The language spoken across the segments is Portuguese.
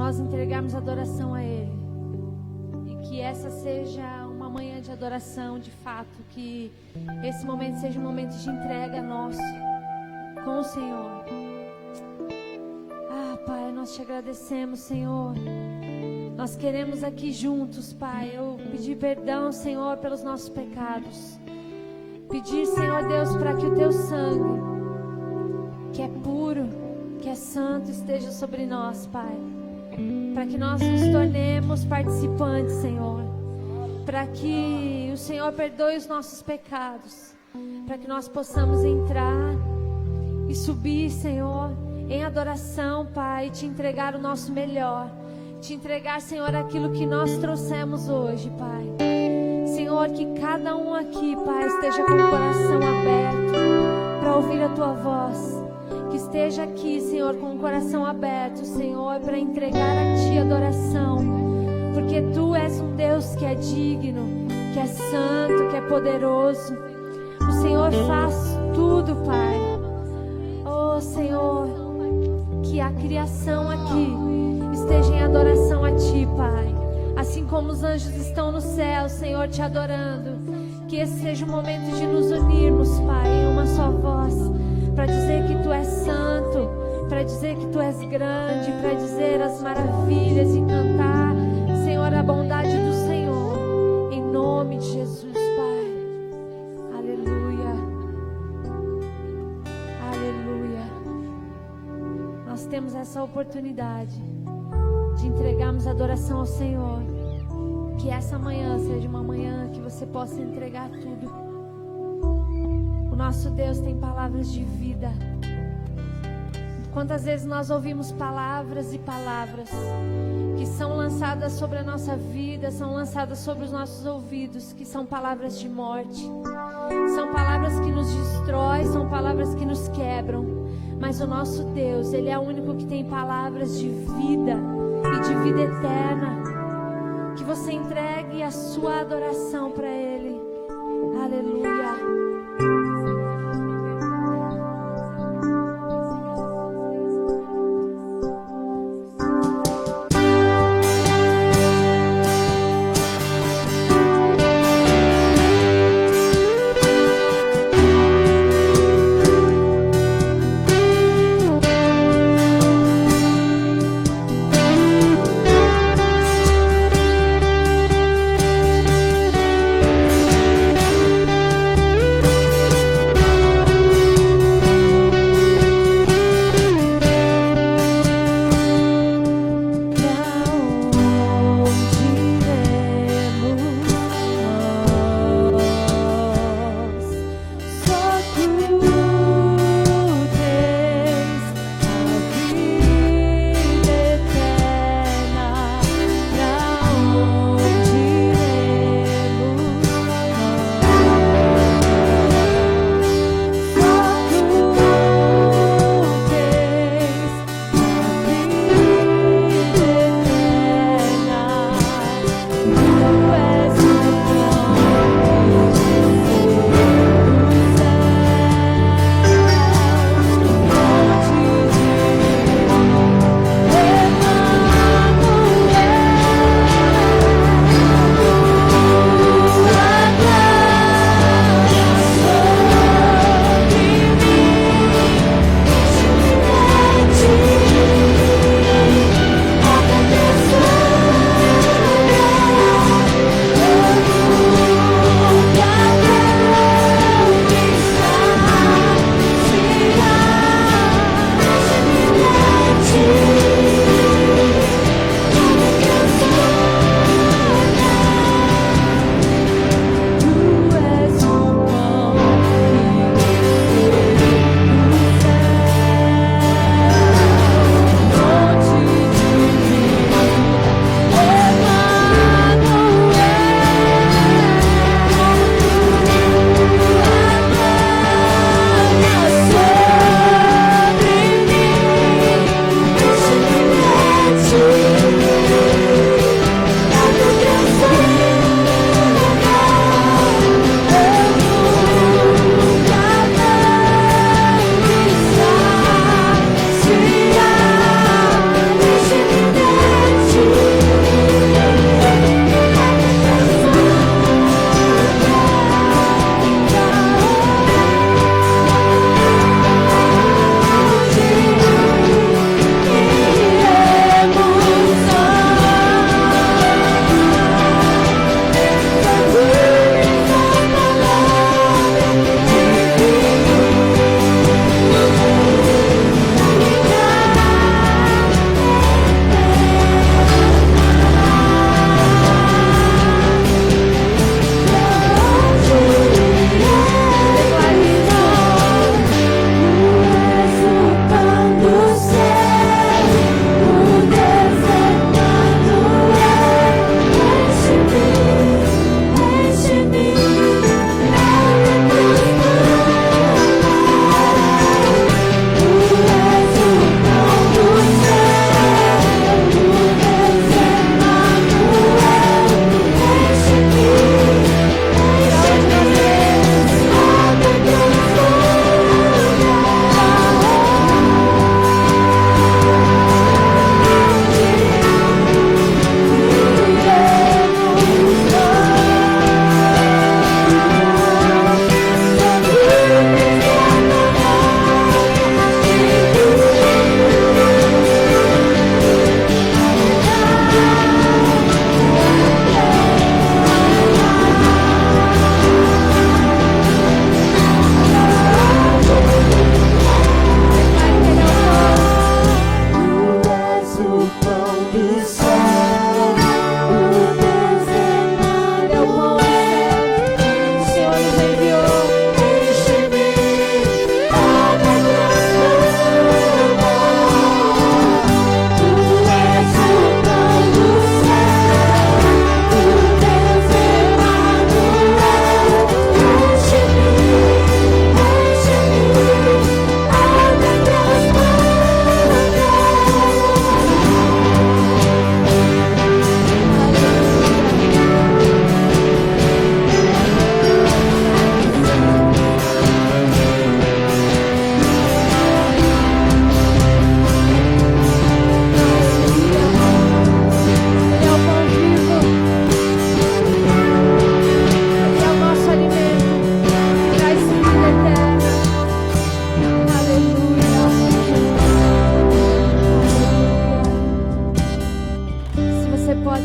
nós entregarmos adoração a Ele. E que essa seja uma manhã de adoração, de fato, que esse momento seja um momento de entrega nosso com o Senhor. Ah, Pai, nós te agradecemos, Senhor. Nós queremos aqui juntos, Pai, eu pedir perdão, Senhor, pelos nossos pecados. Pedir, Senhor Deus, para que o Teu sangue, que é puro, que é santo, esteja sobre nós, Pai. Para que nós nos tornemos participantes, Senhor. Para que o Senhor perdoe os nossos pecados. Para que nós possamos entrar e subir, Senhor, em adoração, Pai, e te entregar o nosso melhor. Te entregar, Senhor, aquilo que nós trouxemos hoje, Pai. Senhor, que cada um aqui, Pai, esteja com o coração aberto para ouvir a Tua voz. Que esteja aqui, Senhor, com o coração aberto, Senhor, para entregar a Ti adoração. Porque Tu és um Deus que é digno, que é santo, que é poderoso. O Senhor faz tudo, Pai. Oh, Senhor, que a criação aqui esteja em adoração a Ti, Pai. Assim como os anjos estão no céu, Senhor, Te adorando. Que esse seja o momento de nos unirmos, Pai, em uma só voz. Para dizer que Tu és santo, para dizer que Tu és grande, para dizer as maravilhas e cantar, Senhor, a bondade do Senhor. Em nome de Jesus, Pai. Aleluia. Aleluia. Nós temos essa oportunidade de entregarmos adoração ao Senhor. Que essa manhã seja uma manhã que você possa entregar tudo. O nosso Deus tem palavras de vida. Quantas vezes nós ouvimos palavras e palavras que são lançadas sobre a nossa vida, são lançadas sobre os nossos ouvidos, que são palavras de morte. São palavras que nos destroem, são palavras que nos quebram. Mas o nosso Deus, Ele é o único que tem palavras de vida e de vida eterna. Que você entregue a sua adoração para Ele. Aleluia.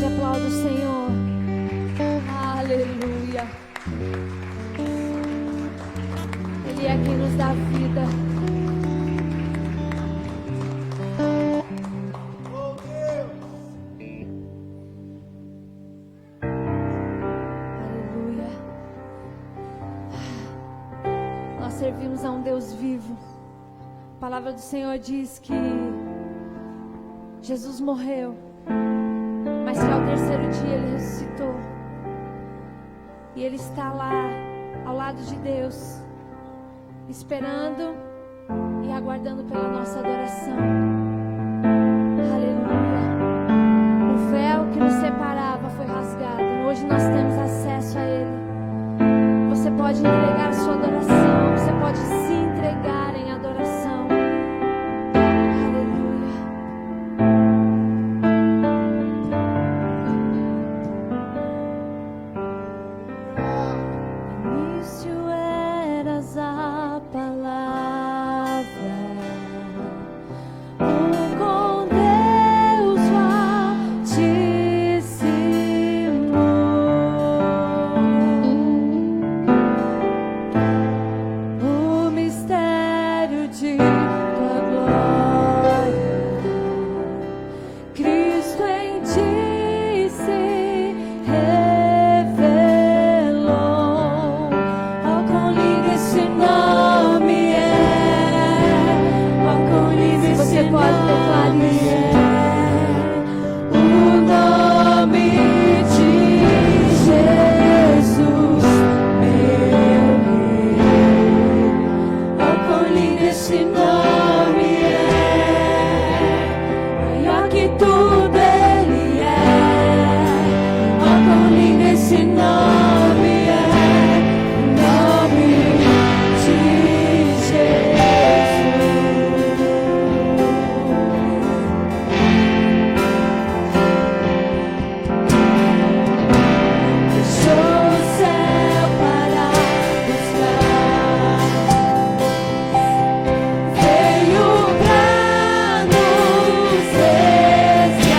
aplauda o Senhor. Aleluia. Ele é quem nos dá vida. Aleluia. Nós servimos a um Deus vivo. A palavra do Senhor diz que Jesus morreu, mas que ao terceiro dia Ele ressuscitou. E Ele está lá, ao lado de Deus, esperando e aguardando pela nossa adoração. Aleluia. O véu que nos separava foi rasgado. Hoje nós temos acesso a Ele. Você pode entregar a sua adoração. Você pode se entregar em adoração. Aleluia. Início eras a palavra, com Deus o Altíssimo. O mistério de tua glória, Cristo em ti se revelou. Oh, quão lindo esse nome é! Oh, quão lindo esse nome é! O nome de Jesus, meu Rei. Oh, quão lindo esse nome é! Maior que tudo Ele é. Oh, quão lindo esse nome é! O nome de Jesus. Deixou o céu para buscar, veio pra nos resgatar.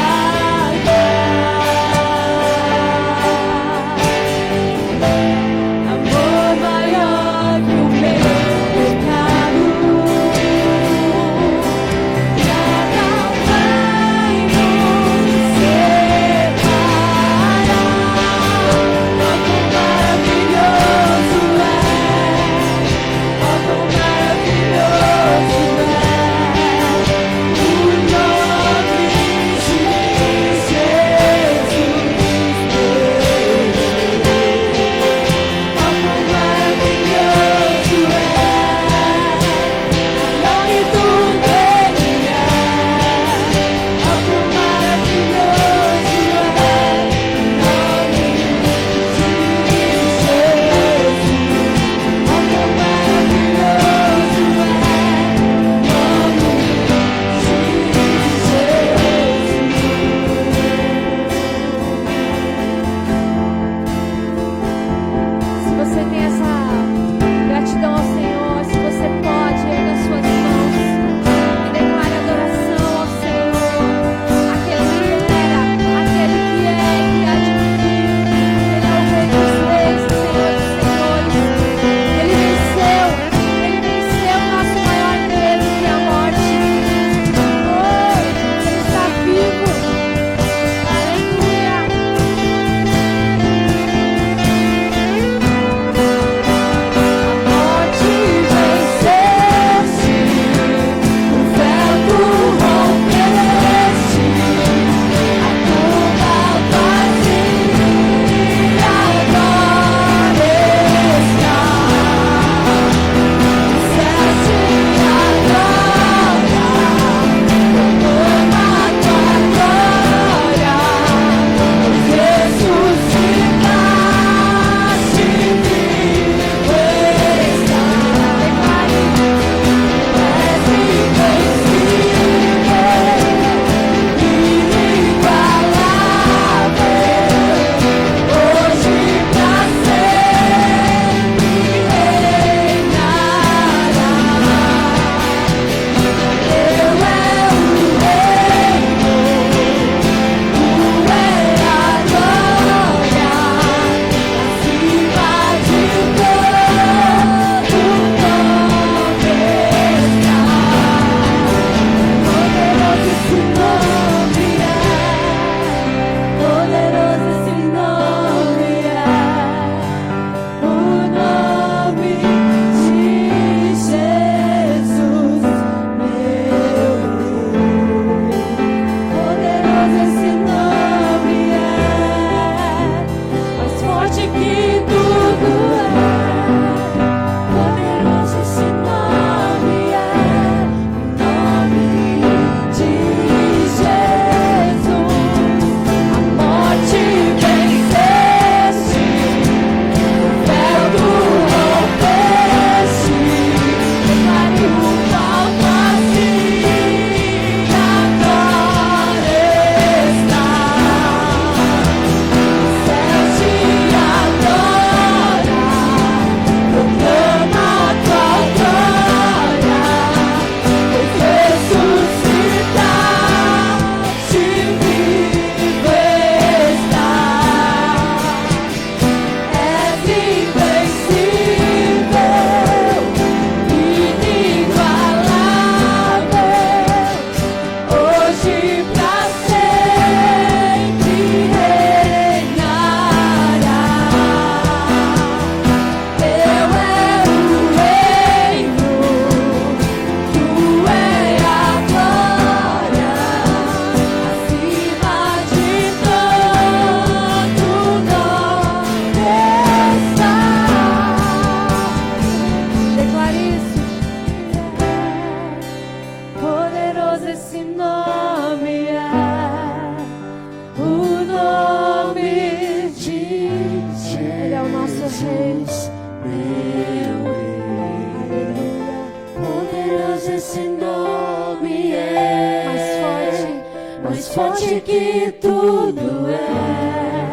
Forte que tudo é,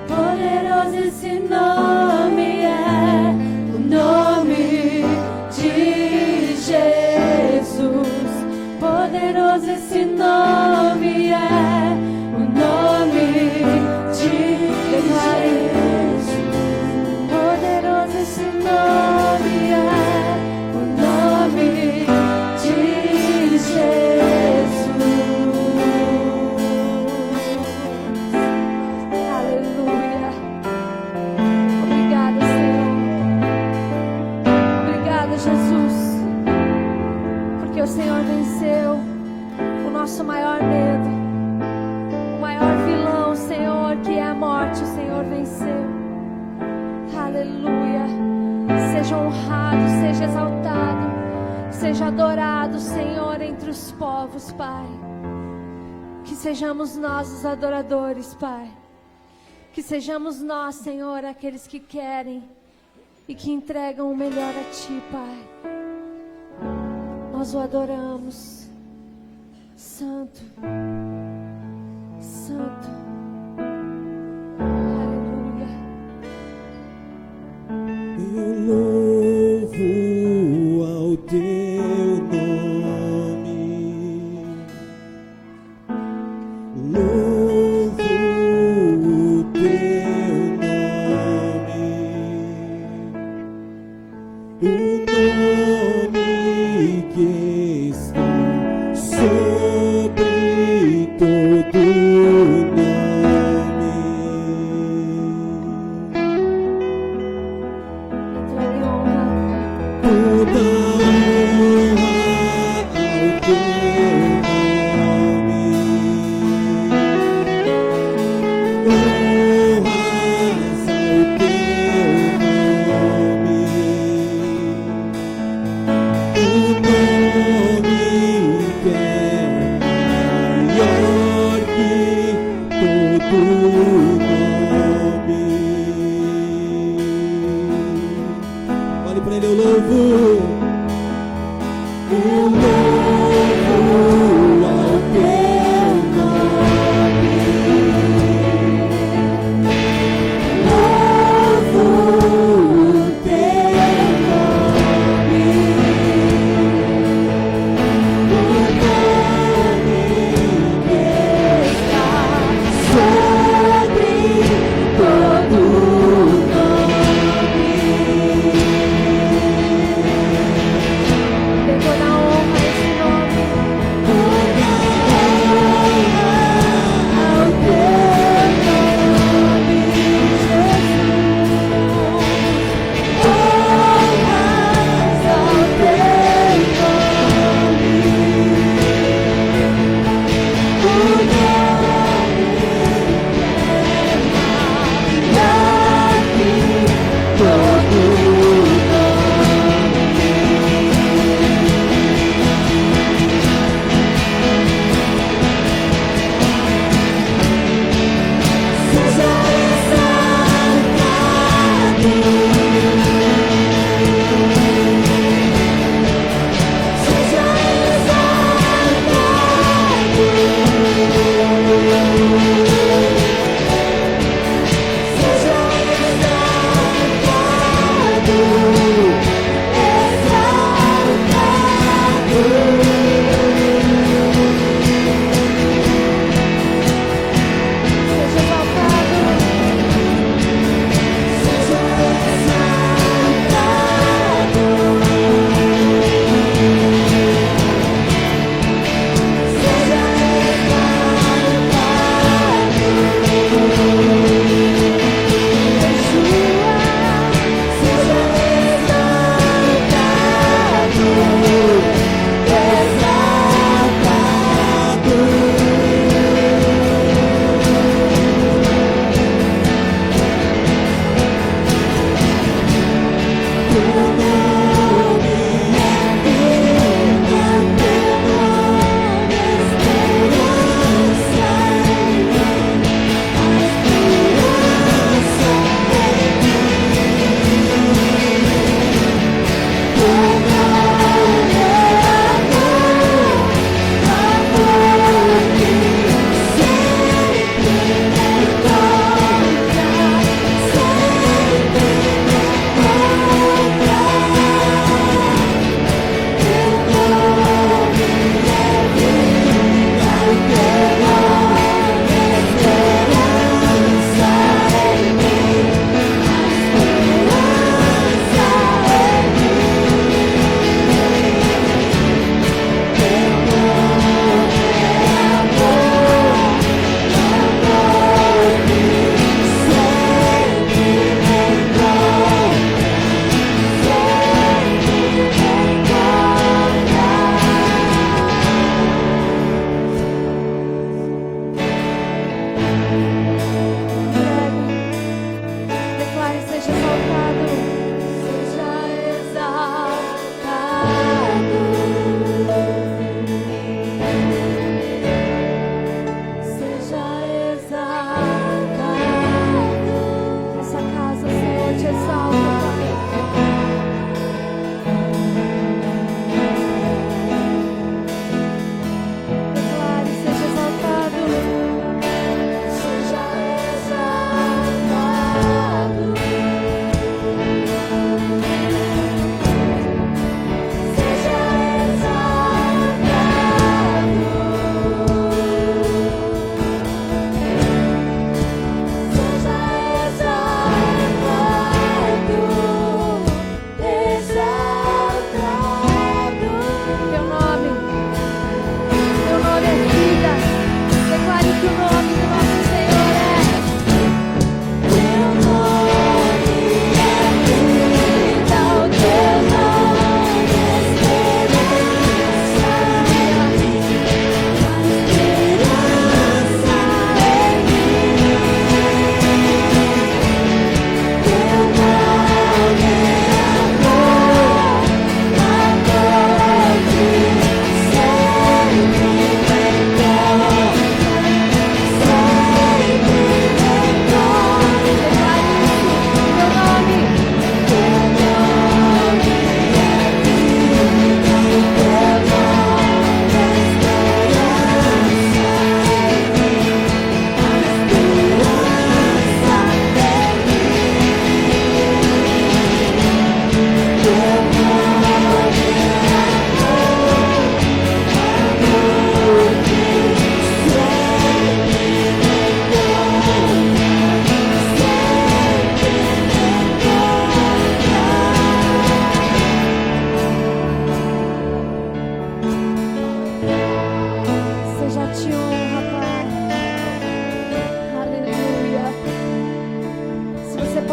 poderoso esse nome é, o nome de Jesus. Poderoso esse nome é, o nome de Jesus. Poderoso esse nome é, o nome de Jesus. O Senhor venceu o nosso maior medo, o maior vilão, Senhor, que é a morte. O Senhor venceu. Aleluia. Seja honrado, seja exaltado, seja adorado, Senhor, entre os povos, Pai. Que sejamos nós os adoradores, Pai. Que sejamos nós, Senhor, aqueles que querem e que entregam o melhor a Ti, Pai. Nós o adoramos, Santo, Santo, aleluia. Eu louvo ao Teu nome, louvo o Teu nome, o nome que está sobre todo nome. Entregue honra. Toda honra ao Teu nome. Honras ao Teu nome. O nome que é maior que todo nome. Fale para Ele, eu louvo ao Teu nome. Louvo o Teu nome. O nome que está sobre todo nome. Dê toda a honra a esse nome. Toda honra ao Teu nome, Jesus. Honras ao Teu nome. O nome que é maior que todo seja exaltado, seja exaltado.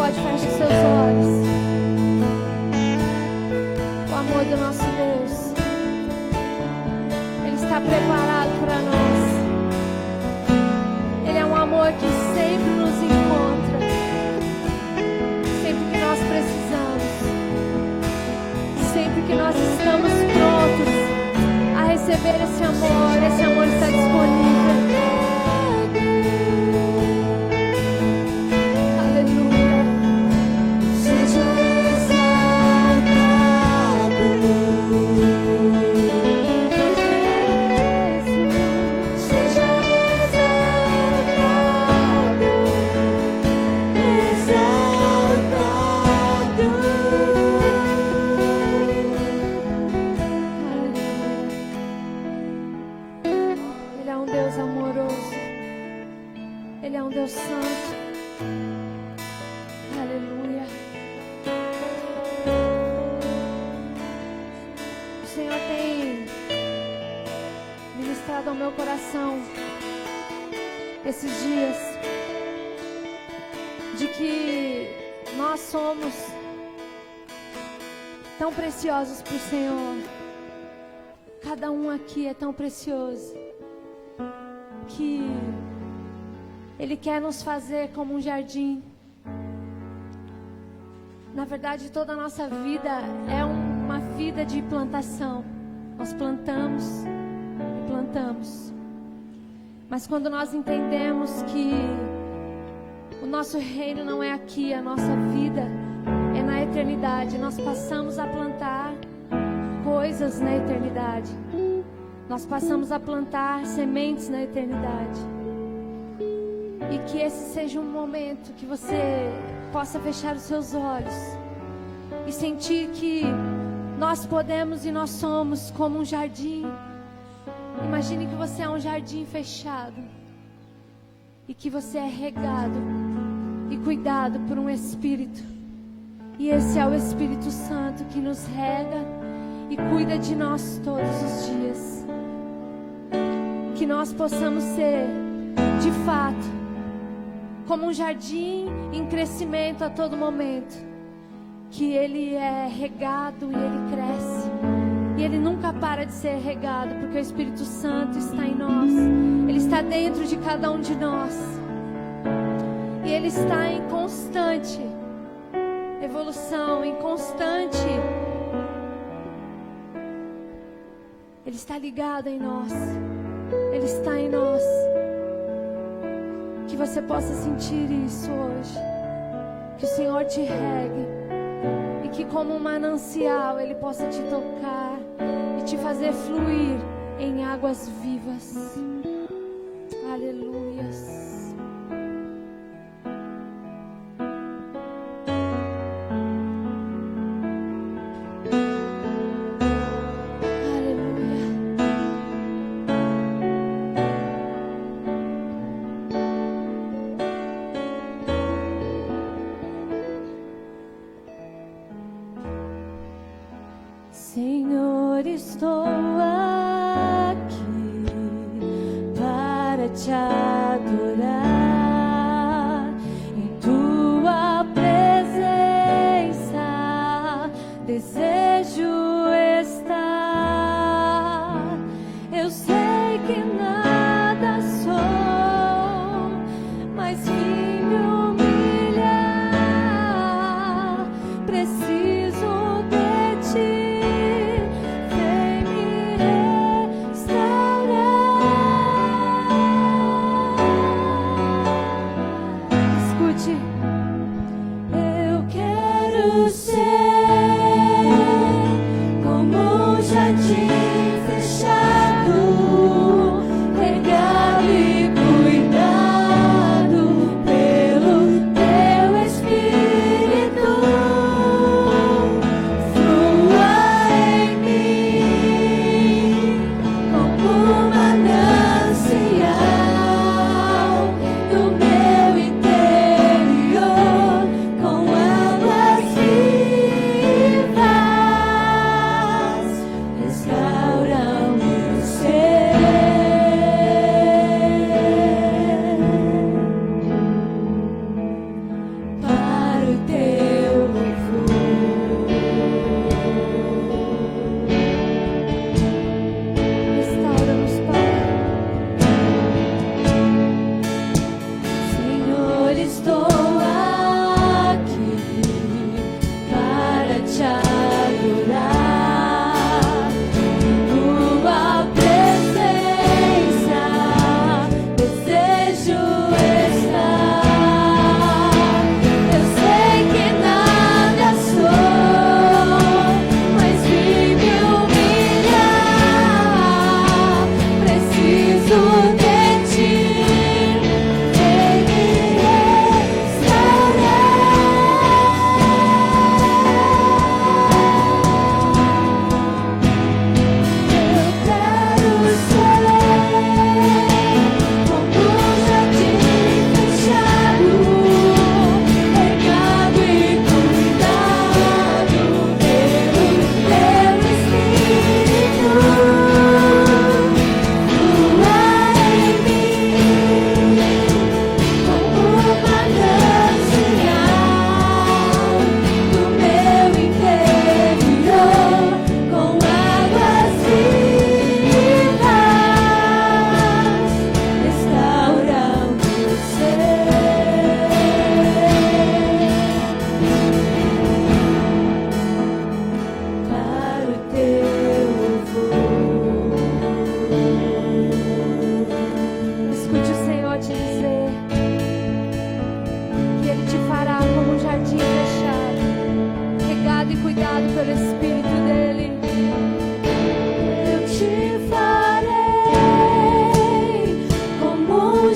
pode, feche seus olhos. O amor do nosso Deus, Ele está preparado para nós. Ele é um amor que sempre nos encontra, sempre que nós precisamos, sempre que nós estamos prontos a receber esse amor está disponível. Aleluia. Seja exaltado, seja Ele é um Deus amoroso. Ele é um Deus santo. Aleluia. O Senhor tem ministrado ao meu coração esses dias de que nós somos tão preciosos para o Senhor. Cada um aqui é tão precioso que Ele quer nos fazer como um jardim. Na verdade, toda a nossa vida é uma vida de plantação. Nós plantamos e plantamos. Mas quando nós entendemos que o nosso reino não é aqui, a nossa vida é na eternidade, nós passamos a plantar coisas na eternidade. Nós passamos a plantar sementes na eternidade. E que esse seja um momento que você possa fechar os seus olhos e sentir que nós podemos e nós somos como um jardim. Imagine que você é um jardim fechado e que você é regado e cuidado por um Espírito. E esse é o Espírito Santo que nos rega e cuida de nós todos os dias. Que nós possamos ser, de fato, como um jardim em crescimento a todo momento. Que ele é regado e ele cresce. E ele nunca para de ser regado, porque o Espírito Santo está em nós. Ele está dentro de cada um de nós. E ele está em constante evolução, em constante. Ele está ligado em nós. Ele está em nós. Que você possa sentir isso hoje. Que o Senhor te regue. E que como um manancial Ele possa te tocar e te fazer fluir em águas vivas. Aleluias. Senhor, estou aqui para te adorar. Em tua presença desejo estar. Eu sei que nada sou, mas vim me humilhar. Preciso de ti.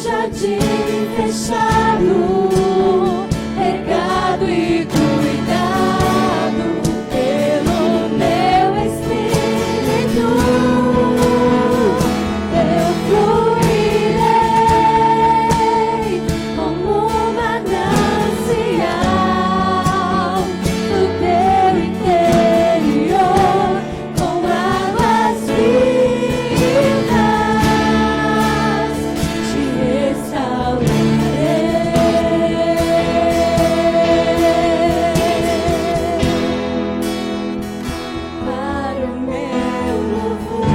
jardim fechado, regado e cuidado pelo meu Espírito. Eu fluirei como um manancial no teu interior, com águas vivas te restaurarei para o meu louvor.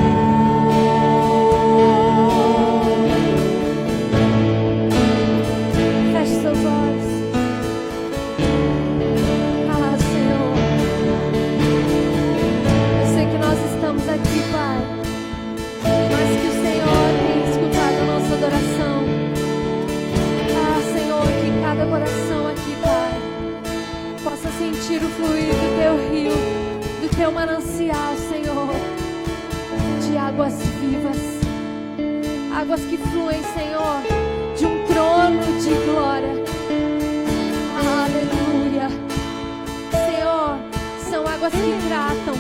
Feche seus olhos. Ah, Senhor. Eu sei que nós estamos aqui, Pai, mas que o Senhor tem escutado a nossa adoração. Ah, Senhor, que cada coração aqui, Pai, possa sentir o fluir do teu rio, do teu manancial, Senhor, de águas vivas, águas que fluem, Senhor, de um trono de glória. Aleluia. Senhor, são águas que tratam,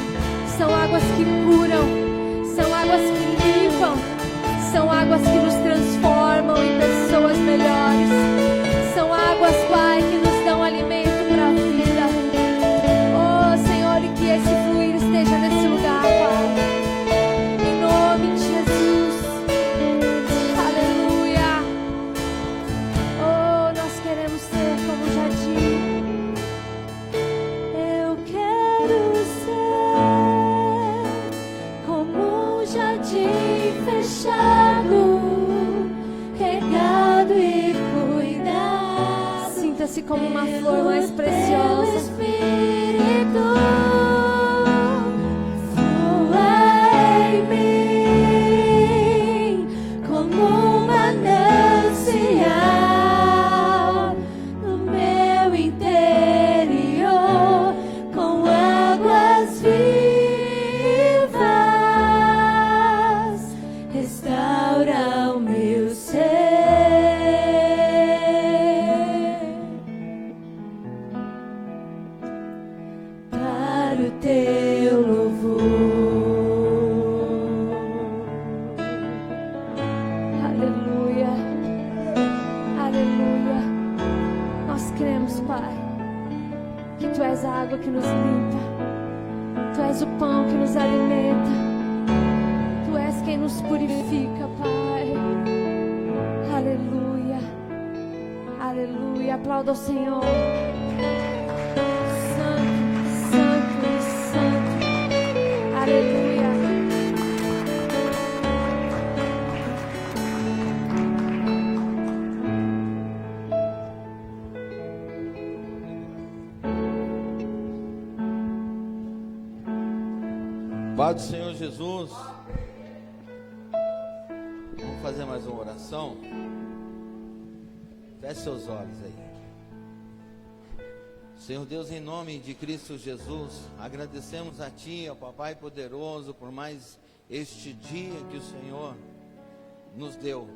são águas que curam, são águas que limpam, são águas que nos transformam em pessoas melhores. São águas, Pai, que nos dão alimento para a vida. Oh, Senhor, e que esse fluir esteja nesse lugar, Pai. Em nome de Jesus. Aleluia. Oh, nós queremos ser como o jardim. Eu quero ser como um jardim fechado, regado e cuidado. Sinta-se como uma flor mais Teu preciosa. Espírito flua em mim como um manancial no meu interior, com águas vivas restaura o meu ser. Para o teu louvor. Aleluia. Aleluia. Nós cremos, Pai, que Tu és a água que nos limpa. Tu és o pão que nos alimenta. Tu és quem nos purifica, Pai. Aleluia. Aleluia. Aplauda o Senhor. Santo, santo, santo. Aleluia. Pai do Senhor Jesus, vamos fazer mais uma oração. Feche seus olhos aí. Senhor Deus, em nome de Cristo Jesus, agradecemos a Ti, ó Papai poderoso, por mais este dia que o Senhor nos deu.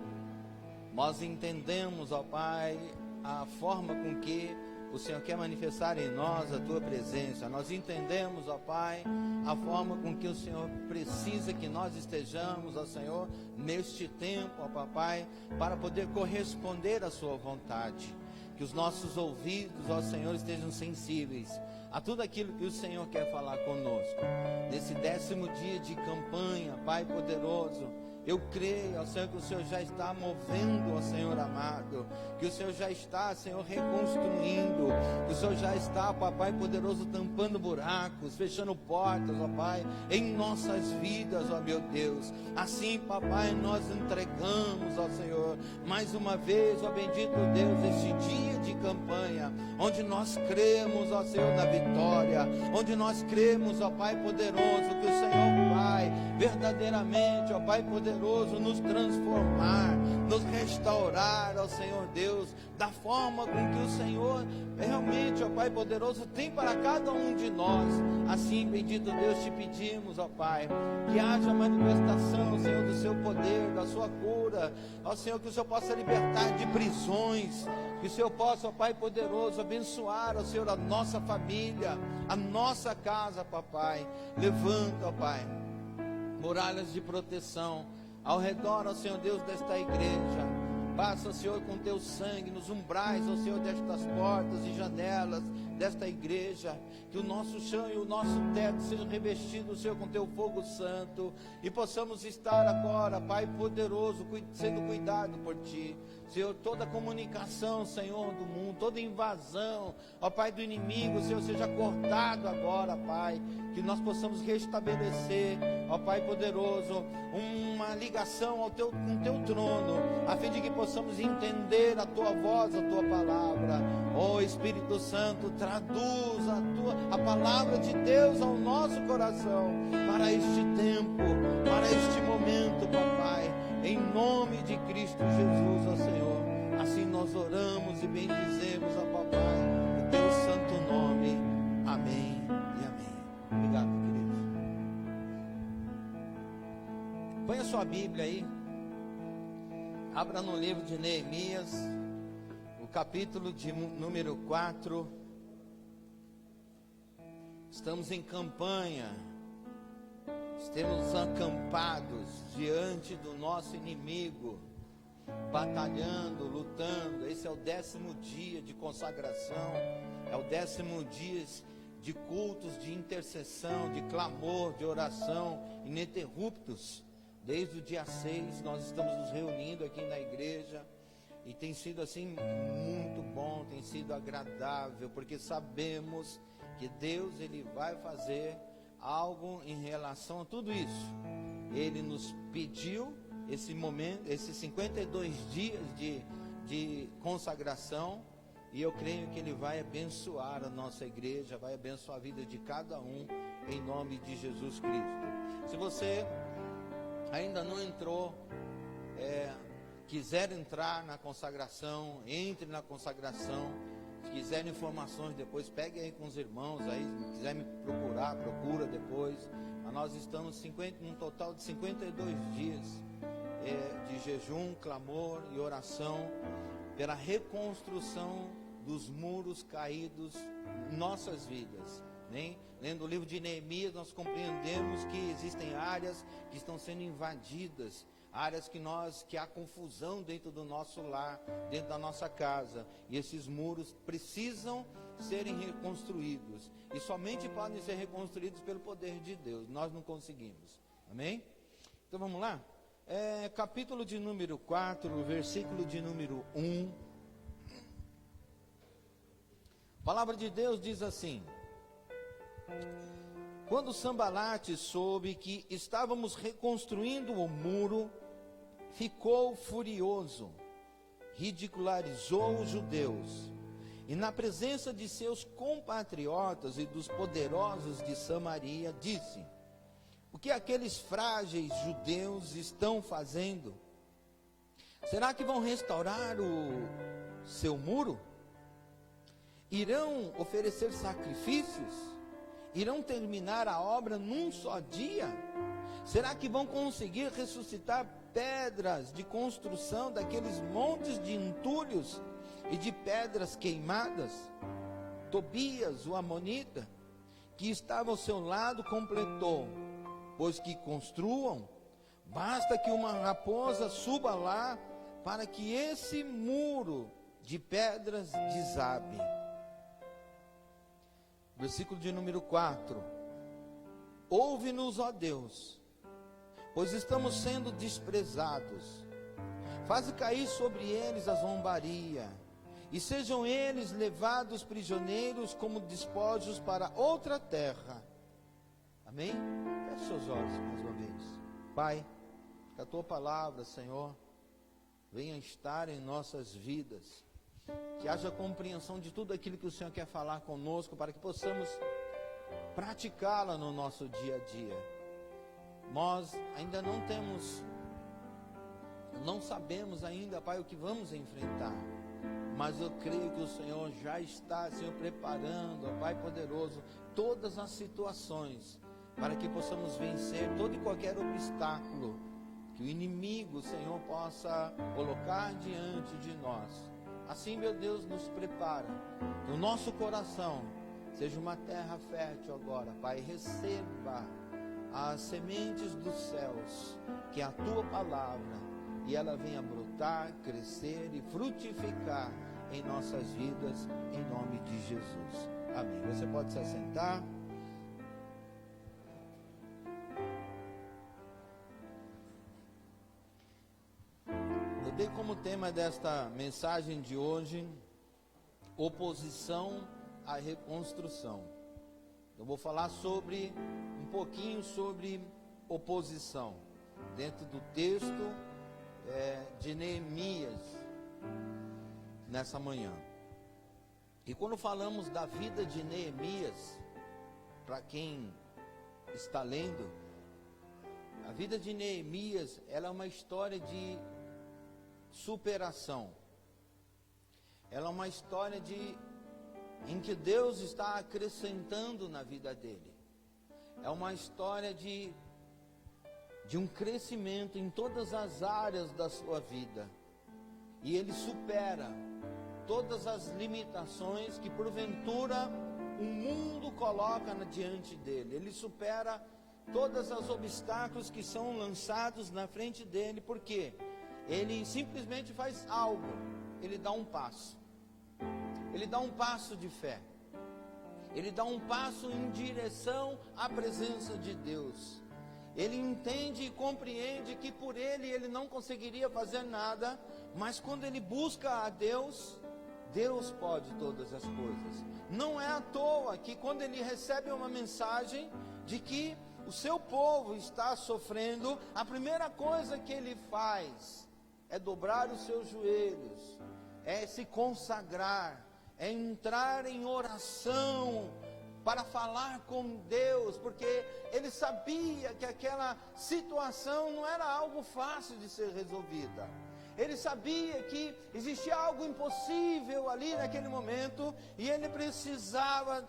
Nós entendemos, ó Pai, a forma com que o Senhor quer manifestar em nós a Tua presença. Nós entendemos, ó Pai, a forma com que o Senhor precisa que nós estejamos, ó Senhor, neste tempo, ó Papai, para poder corresponder à Sua vontade. Que os nossos ouvidos, ó Senhor, estejam sensíveis a tudo aquilo que o Senhor quer falar conosco. Nesse 10º dia de campanha, Pai poderoso, eu creio, ó Senhor, que o Senhor já está movendo, ó Senhor amado, que o Senhor já está, Senhor, reconstruindo, que o Senhor já está, Papai poderoso, tampando buracos, fechando portas, ó Pai, em nossas vidas, ó meu Deus. Assim, Papai, nós entregamos, ó Senhor, mais uma vez, ó bendito Deus, este dia de campanha, onde nós cremos, ó Senhor, na vitória, onde nós cremos, ó Pai poderoso, que o Senhor, Pai, verdadeiramente, ó Pai poderoso, nos transformar, nos restaurar, ó Senhor Deus, da forma com que o Senhor realmente, ó Pai poderoso, tem para cada um de nós. Assim, bendito Deus, te pedimos, ó Pai, que haja manifestação, Senhor, do seu poder, da sua cura, ó Senhor, que o Senhor possa libertar de prisões, que o Senhor possa, ó Pai poderoso, abençoar, ó Senhor, a nossa família, a nossa casa, papai. Levanta, ó Pai, muralhas de proteção ao redor, ó Senhor Deus, desta igreja. Passa, Senhor, com teu sangue nos umbrais, ó Senhor, destas portas e janelas desta igreja. Que o nosso chão e o nosso teto sejam revestidos, Senhor, com teu fogo santo. E possamos estar agora, Pai poderoso, sendo cuidado por ti. Senhor, toda comunicação, Senhor, do mundo, toda invasão, ó Pai, do inimigo, Senhor, seja cortado agora, Pai. Que nós possamos restabelecer, ó Pai poderoso, uma ligação com teu trono, a fim de que possamos entender a tua voz, a tua palavra. Ó Espírito Santo, traduz a palavra de Deus ao nosso coração, para este tempo, para este momento, papai. Em nome de Cristo Jesus, ó Senhor. Assim nós oramos e bendizemos, ó papai, o teu santo nome. Amém e amém. Obrigado, querido. Põe a sua Bíblia aí. Abra no livro de Neemias, o capítulo de número 4. Estamos em campanha. Estamos acampados diante do nosso inimigo, batalhando, lutando. Esse é o 10º dia de consagração, é o 10º dia de cultos, de intercessão, de clamor, de oração ininterruptos. Desde o dia 6 nós estamos nos reunindo aqui na igreja e tem sido assim muito bom, tem sido agradável, porque sabemos que Deus, Ele vai fazer algo em relação a tudo isso. Ele nos pediu esse momento, esses 52 dias de consagração, e eu creio que Ele vai abençoar a nossa igreja, vai abençoar a vida de cada um, em nome de Jesus Cristo. Se você ainda não entrou, quiser entrar na consagração, entre na consagração. Se quiser informações depois, pegue aí com os irmãos aí. Se quiser me procurar, procura depois. Mas nós estamos num total de 52 dias de jejum, clamor e oração pela reconstrução dos muros caídos em nossas vidas. Lendo o livro de Neemias, nós compreendemos que existem áreas que estão sendo invadidas, áreas que há confusão dentro do nosso lar, dentro da nossa casa, e esses muros precisam serem reconstruídos, e somente podem ser reconstruídos pelo poder de Deus. Nós não conseguimos, amém? Então vamos lá, capítulo de número 4, versículo de número 1. A palavra de Deus diz assim: quando Sambalate soube que estávamos reconstruindo o muro, ficou furioso, ridicularizou os judeus, e na presença de seus compatriotas e dos poderosos de Samaria, disse: o que aqueles frágeis judeus estão fazendo? Será que vão restaurar o seu muro? Irão oferecer sacrifícios? Irão terminar a obra num só dia? Será que vão conseguir ressuscitar pedras de construção daqueles montes de entulhos e de pedras queimadas? Tobias, o amonita, que estava ao seu lado, completou: pois que construam, basta que uma raposa suba lá, para que esse muro de pedras desabe. Versículo de número 4. Ouve-nos, ó Deus, pois estamos sendo desprezados. Faze cair sobre eles a zombaria, e sejam eles levados prisioneiros como despojos para outra terra. Amém? Feche seus olhos mais uma vez. Pai, que a tua palavra, Senhor, venha estar em nossas vidas. Que haja compreensão de tudo aquilo que o Senhor quer falar conosco, para que possamos praticá-la no nosso dia a dia. Nós ainda não temos Não sabemos ainda, Pai, o que vamos enfrentar, mas eu creio que o Senhor já está, Senhor, preparando, ó Pai poderoso, todas as situações, para que possamos vencer todo e qualquer obstáculo que o inimigo, Senhor, possa colocar diante de nós. Assim, meu Deus, nos prepara, que o nosso coração seja uma terra fértil agora, Pai. Receba as sementes dos céus, que é a Tua palavra, e ela venha brotar, crescer e frutificar em nossas vidas, em nome de Jesus. Amém. Você pode se assentar. Eu dei como tema desta mensagem de hoje, oposição à reconstrução. Eu vou falar um pouquinho sobre oposição, dentro do texto de Neemias, nessa manhã. E quando falamos da vida de Neemias, para quem está lendo, a vida de Neemias, ela é uma história de superação. Ela é uma história em que Deus está acrescentando na vida dele. É uma história de um crescimento em todas as áreas da sua vida. E ele supera todas as limitações que porventura o mundo coloca diante dele. Ele supera todos os obstáculos que são lançados na frente dele, porque ele simplesmente faz algo, ele dá um passo. Ele dá um passo de fé. Ele dá um passo em direção à presença de Deus. Ele entende e compreende que por ele não conseguiria fazer nada, mas quando ele busca a Deus, Deus pode todas as coisas. Não é à toa que quando ele recebe uma mensagem de que o seu povo está sofrendo, a primeira coisa que ele faz é dobrar os seus joelhos, é se consagrar, é entrar em oração para falar com Deus, porque ele sabia que aquela situação não era algo fácil de ser resolvida. Ele sabia que existia algo impossível ali naquele momento, e ele precisava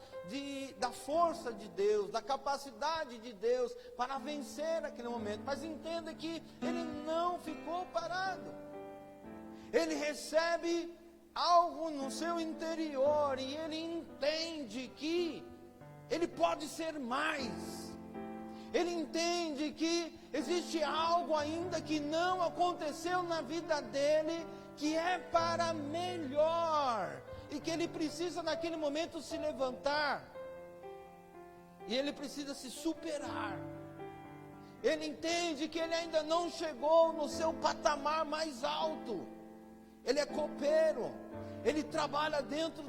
da força de Deus, da capacidade de Deus para vencer aquele momento. Mas entenda que ele não ficou parado. Ele recebe algo no seu interior e ele entende que ele pode ser mais. Ele entende que existe algo ainda que não aconteceu na vida dele, que é para melhor, e que ele precisa naquele momento se levantar, e ele precisa se superar. Ele entende que ele ainda não chegou no seu patamar mais alto. Ele é copeiro, ele trabalha dentro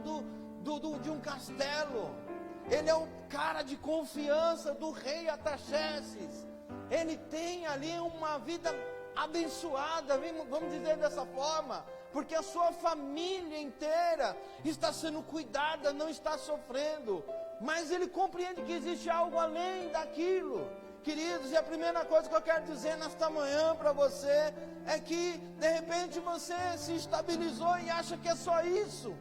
de um castelo. Ele é o cara de confiança do rei Artaxerxes. Ele tem ali uma vida abençoada, vamos dizer dessa forma, porque a sua família inteira está sendo cuidada, não está sofrendo. Mas ele compreende que existe algo além daquilo. Queridos, e a primeira coisa que eu quero dizer nesta manhã para você é que de repente você se estabilizou e acha que é só isso.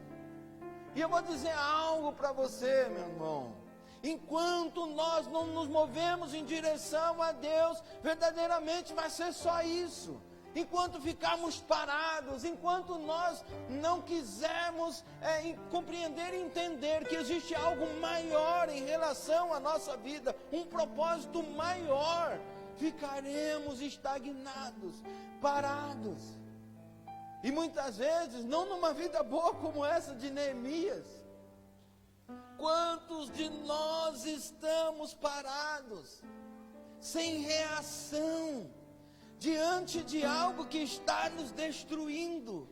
E eu vou dizer algo para você, meu irmão. Enquanto nós não nos movemos em direção a Deus, verdadeiramente vai ser só isso. Enquanto ficarmos parados, enquanto nós não quisermos compreender e entender que existe algo maior em relação à nossa vida, um propósito maior, ficaremos estagnados, parados. E muitas vezes, não numa vida boa como essa de Neemias. Quantos de nós estamos parados, sem reação, diante de algo que está nos destruindo?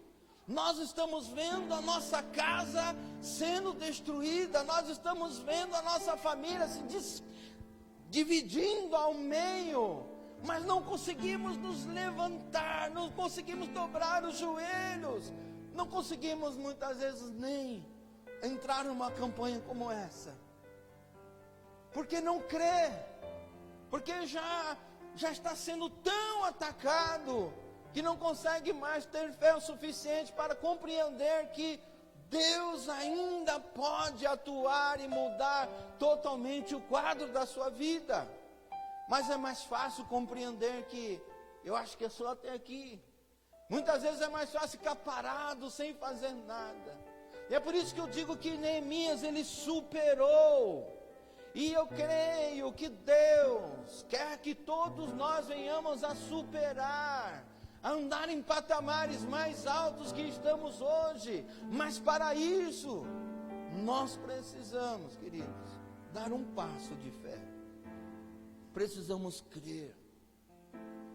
Nós estamos vendo a nossa casa sendo destruída, nós estamos vendo a nossa família se dividindo ao meio, mas não conseguimos nos levantar, não conseguimos dobrar os joelhos, não conseguimos muitas vezes nem entrar numa campanha como essa, porque não crê, porque já está sendo tão atacado que não consegue mais ter fé o suficiente para compreender que Deus ainda pode atuar e mudar totalmente o quadro da sua vida. Mas é mais fácil compreender que eu acho que é só até aqui. Muitas vezes é mais fácil ficar parado sem fazer nada. E é por isso que eu digo que Neemias, ele superou. E eu creio que Deus quer que todos nós venhamos a superar, a andar em patamares mais altos que estamos hoje. Mas para isso, nós precisamos, queridos, dar um passo de fé. Precisamos crer.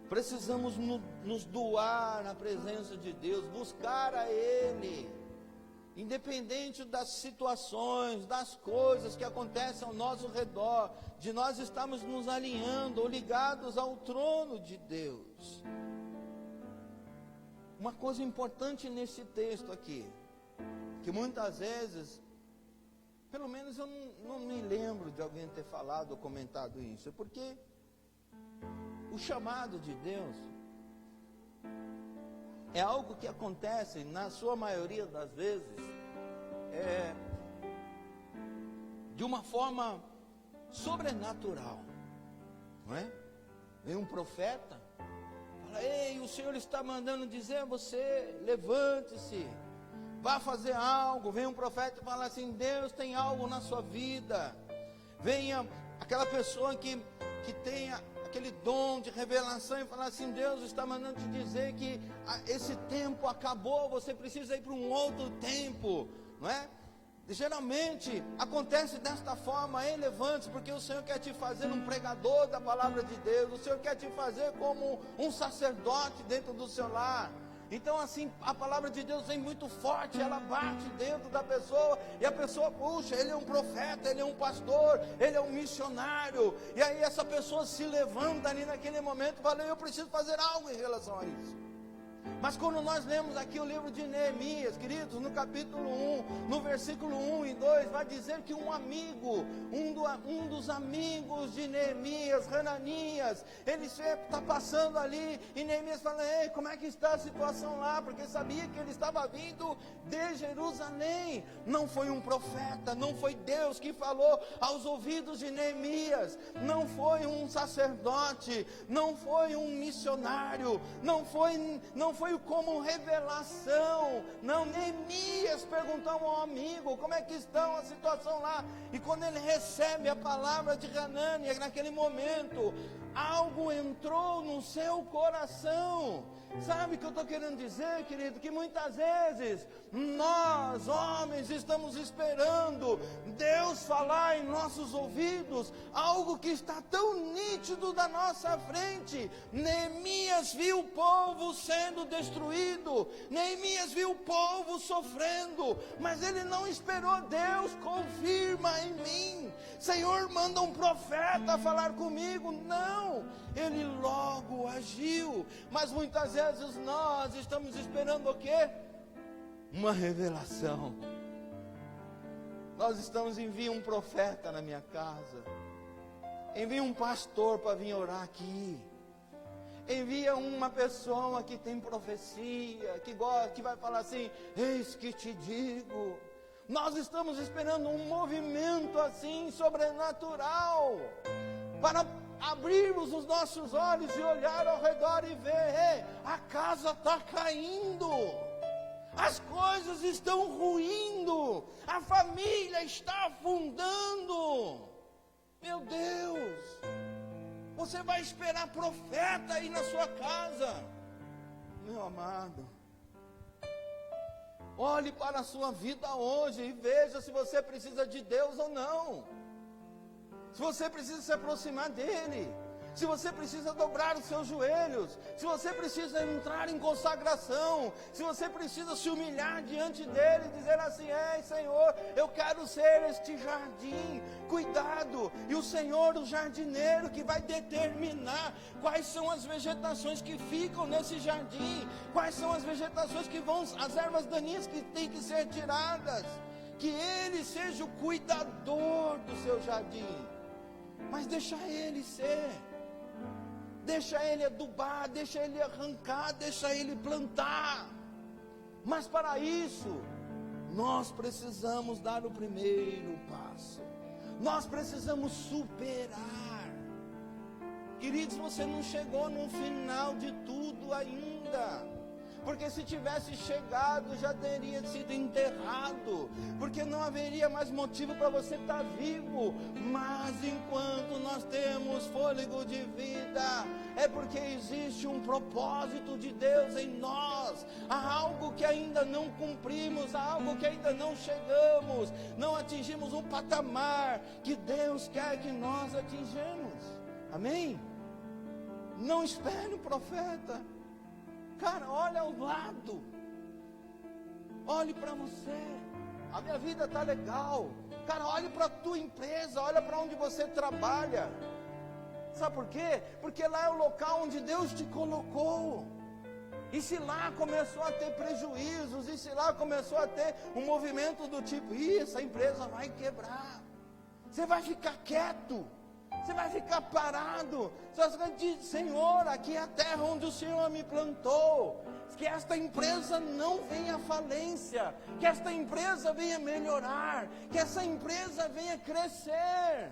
Precisamos nos doar na presença de Deus, buscar a Ele. Independente das situações, das coisas que acontecem ao nosso redor, de nós estarmos nos alinhando ou ligados ao trono de Deus. Uma coisa importante nesse texto aqui, que muitas vezes, pelo menos eu não me lembro de alguém ter falado ou comentado isso, é porque o chamado de Deus é algo que acontece, na sua maioria das vezes, de uma forma sobrenatural, não é? Vem um profeta, fala: ei, o Senhor está mandando dizer a você, levante-se, vá fazer algo. Vem um profeta e fala assim: Deus tem algo na sua vida. Venha aquela pessoa que tenha aquele dom de revelação e falar assim: Deus está mandando te dizer que esse tempo acabou, você precisa ir para um outro tempo, não é? Geralmente acontece desta forma: levante-se, porque o Senhor quer te fazer um pregador da palavra de Deus, o Senhor quer te fazer como um sacerdote dentro do seu lar. Então assim, a palavra de Deus vem muito forte, ela bate dentro da pessoa, e a pessoa, puxa, ele é um profeta, ele é um pastor, ele é um missionário, e aí essa pessoa se levanta ali naquele momento e fala: eu preciso fazer algo em relação a isso. Mas quando nós lemos aqui o livro de Neemias, queridos, no capítulo 1, no versículo 1 e 2, vai dizer que um amigo, um dos amigos de Neemias, Hananias, ele está passando ali, e Neemias fala: ei, como é que está a situação lá? Porque sabia que ele estava vindo de Jerusalém. Não foi um profeta, não foi Deus que falou aos ouvidos de Neemias, não foi um sacerdote, não foi um missionário, não foi como revelação. Não, Neemias perguntou ao amigo: como é que estão a situação lá? E quando ele recebe a palavra de Hananias, naquele momento, algo entrou no seu coração. Sabe o que eu estou querendo dizer, querido? Que muitas vezes nós, homens, estamos esperando Deus falar em nossos ouvidos algo que está tão nítido da nossa frente. Neemias viu o povo sendo destruído, Neemias viu o povo sofrendo, mas ele não esperou: Deus, confirma em mim, Senhor, manda um profeta falar comigo. Não, ele logo agiu. Mas muitas vezes nós estamos esperando o quê? Uma revelação. Nós estamos: envia um profeta na minha casa, envia um pastor para vir orar aqui, envia uma pessoa que tem profecia, que vai falar assim: eis que te digo. Nós estamos esperando um movimento assim sobrenatural, para abrirmos os nossos olhos e olhar ao redor e ver: a casa está caindo, as coisas estão ruindo, a família está afundando. Meu Deus, você vai esperar profeta aí na sua casa? Meu amado, olhe para a sua vida hoje e veja se você precisa de Deus ou não. Se você precisa se aproximar dele, se você precisa dobrar os seus joelhos, se você precisa entrar em consagração, se você precisa se humilhar diante dele e dizer assim: ei, Senhor, eu quero ser este jardim cuidado, e o Senhor, o jardineiro, que vai determinar quais são as vegetações que ficam nesse jardim, quais são as vegetações que vão, as ervas daninhas que têm que ser tiradas, que ele seja o cuidador do seu jardim. Mas deixa ele ser. deixa ele adubar, deixa ele arrancar, deixa ele plantar. Mas para isso, nós precisamos dar o primeiro passo. Nós precisamos superar. Queridos, você não chegou no final de tudo ainda. Porque se tivesse chegado, já teria sido enterrado. Porque não haveria mais motivo para você estar vivo. Mas enquanto nós temos fôlego de vida, é porque existe um propósito de Deus em nós. Há algo que ainda não cumprimos, há algo que ainda não chegamos, não atingimos um patamar que Deus quer que nós atingimos. Amém? Não espere o profeta. Cara, olha ao lado. Olhe para você. A minha vida está legal. Cara, olhe para a tua empresa, olha para onde você trabalha. Sabe por quê? Porque lá é o local onde Deus te colocou. E se lá começou a ter prejuízos, e se lá começou a ter um movimento do tipo, essa empresa vai quebrar, você vai ficar quieto, você vai ficar parado, você vai dizer, Senhor, aqui é a terra onde o Senhor me plantou, que esta empresa não venha à falência, que esta empresa venha melhorar, que essa empresa venha crescer.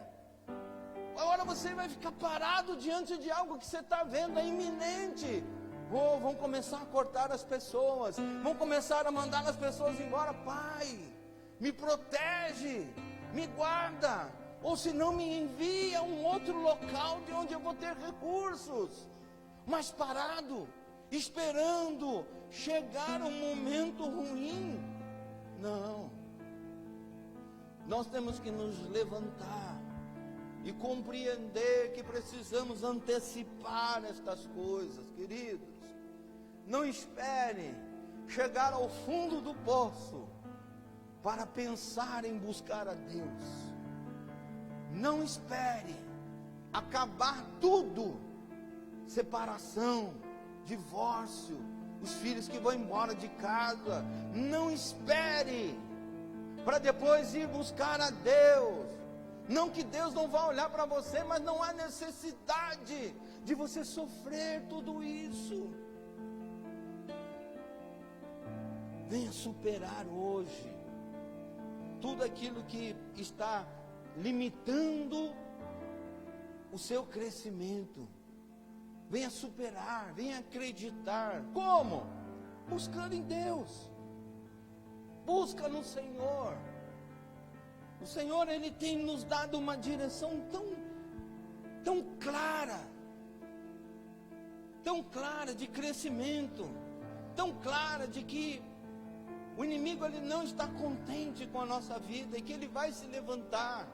Agora você vai ficar parado diante de algo que você está vendo, é iminente. Vão começar a cortar as pessoas, vão começar a mandar as pessoas embora. Pai, me protege, me guarda, ou se não me envia a um outro local de onde eu vou ter recursos. Mas parado, esperando chegar um momento ruim. Não, nós temos que nos levantar e compreender que precisamos antecipar estas coisas, queridos. Não espere chegar ao fundo do poço para pensar em buscar a Deus. Não espere acabar tudo, separação, divórcio, os filhos que vão embora de casa. Não espere para depois ir buscar a Deus. Não que Deus não vá olhar para você, mas não há necessidade de você sofrer tudo isso. Venha superar hoje tudo aquilo que está limitando o seu crescimento. Venha superar, venha acreditar. Como? Buscando em Deus. Busca no Senhor. O Senhor, Ele tem nos dado uma direção tão clara de crescimento, tão clara de que o inimigo ele não está contente com a nossa vida e que ele vai se levantar.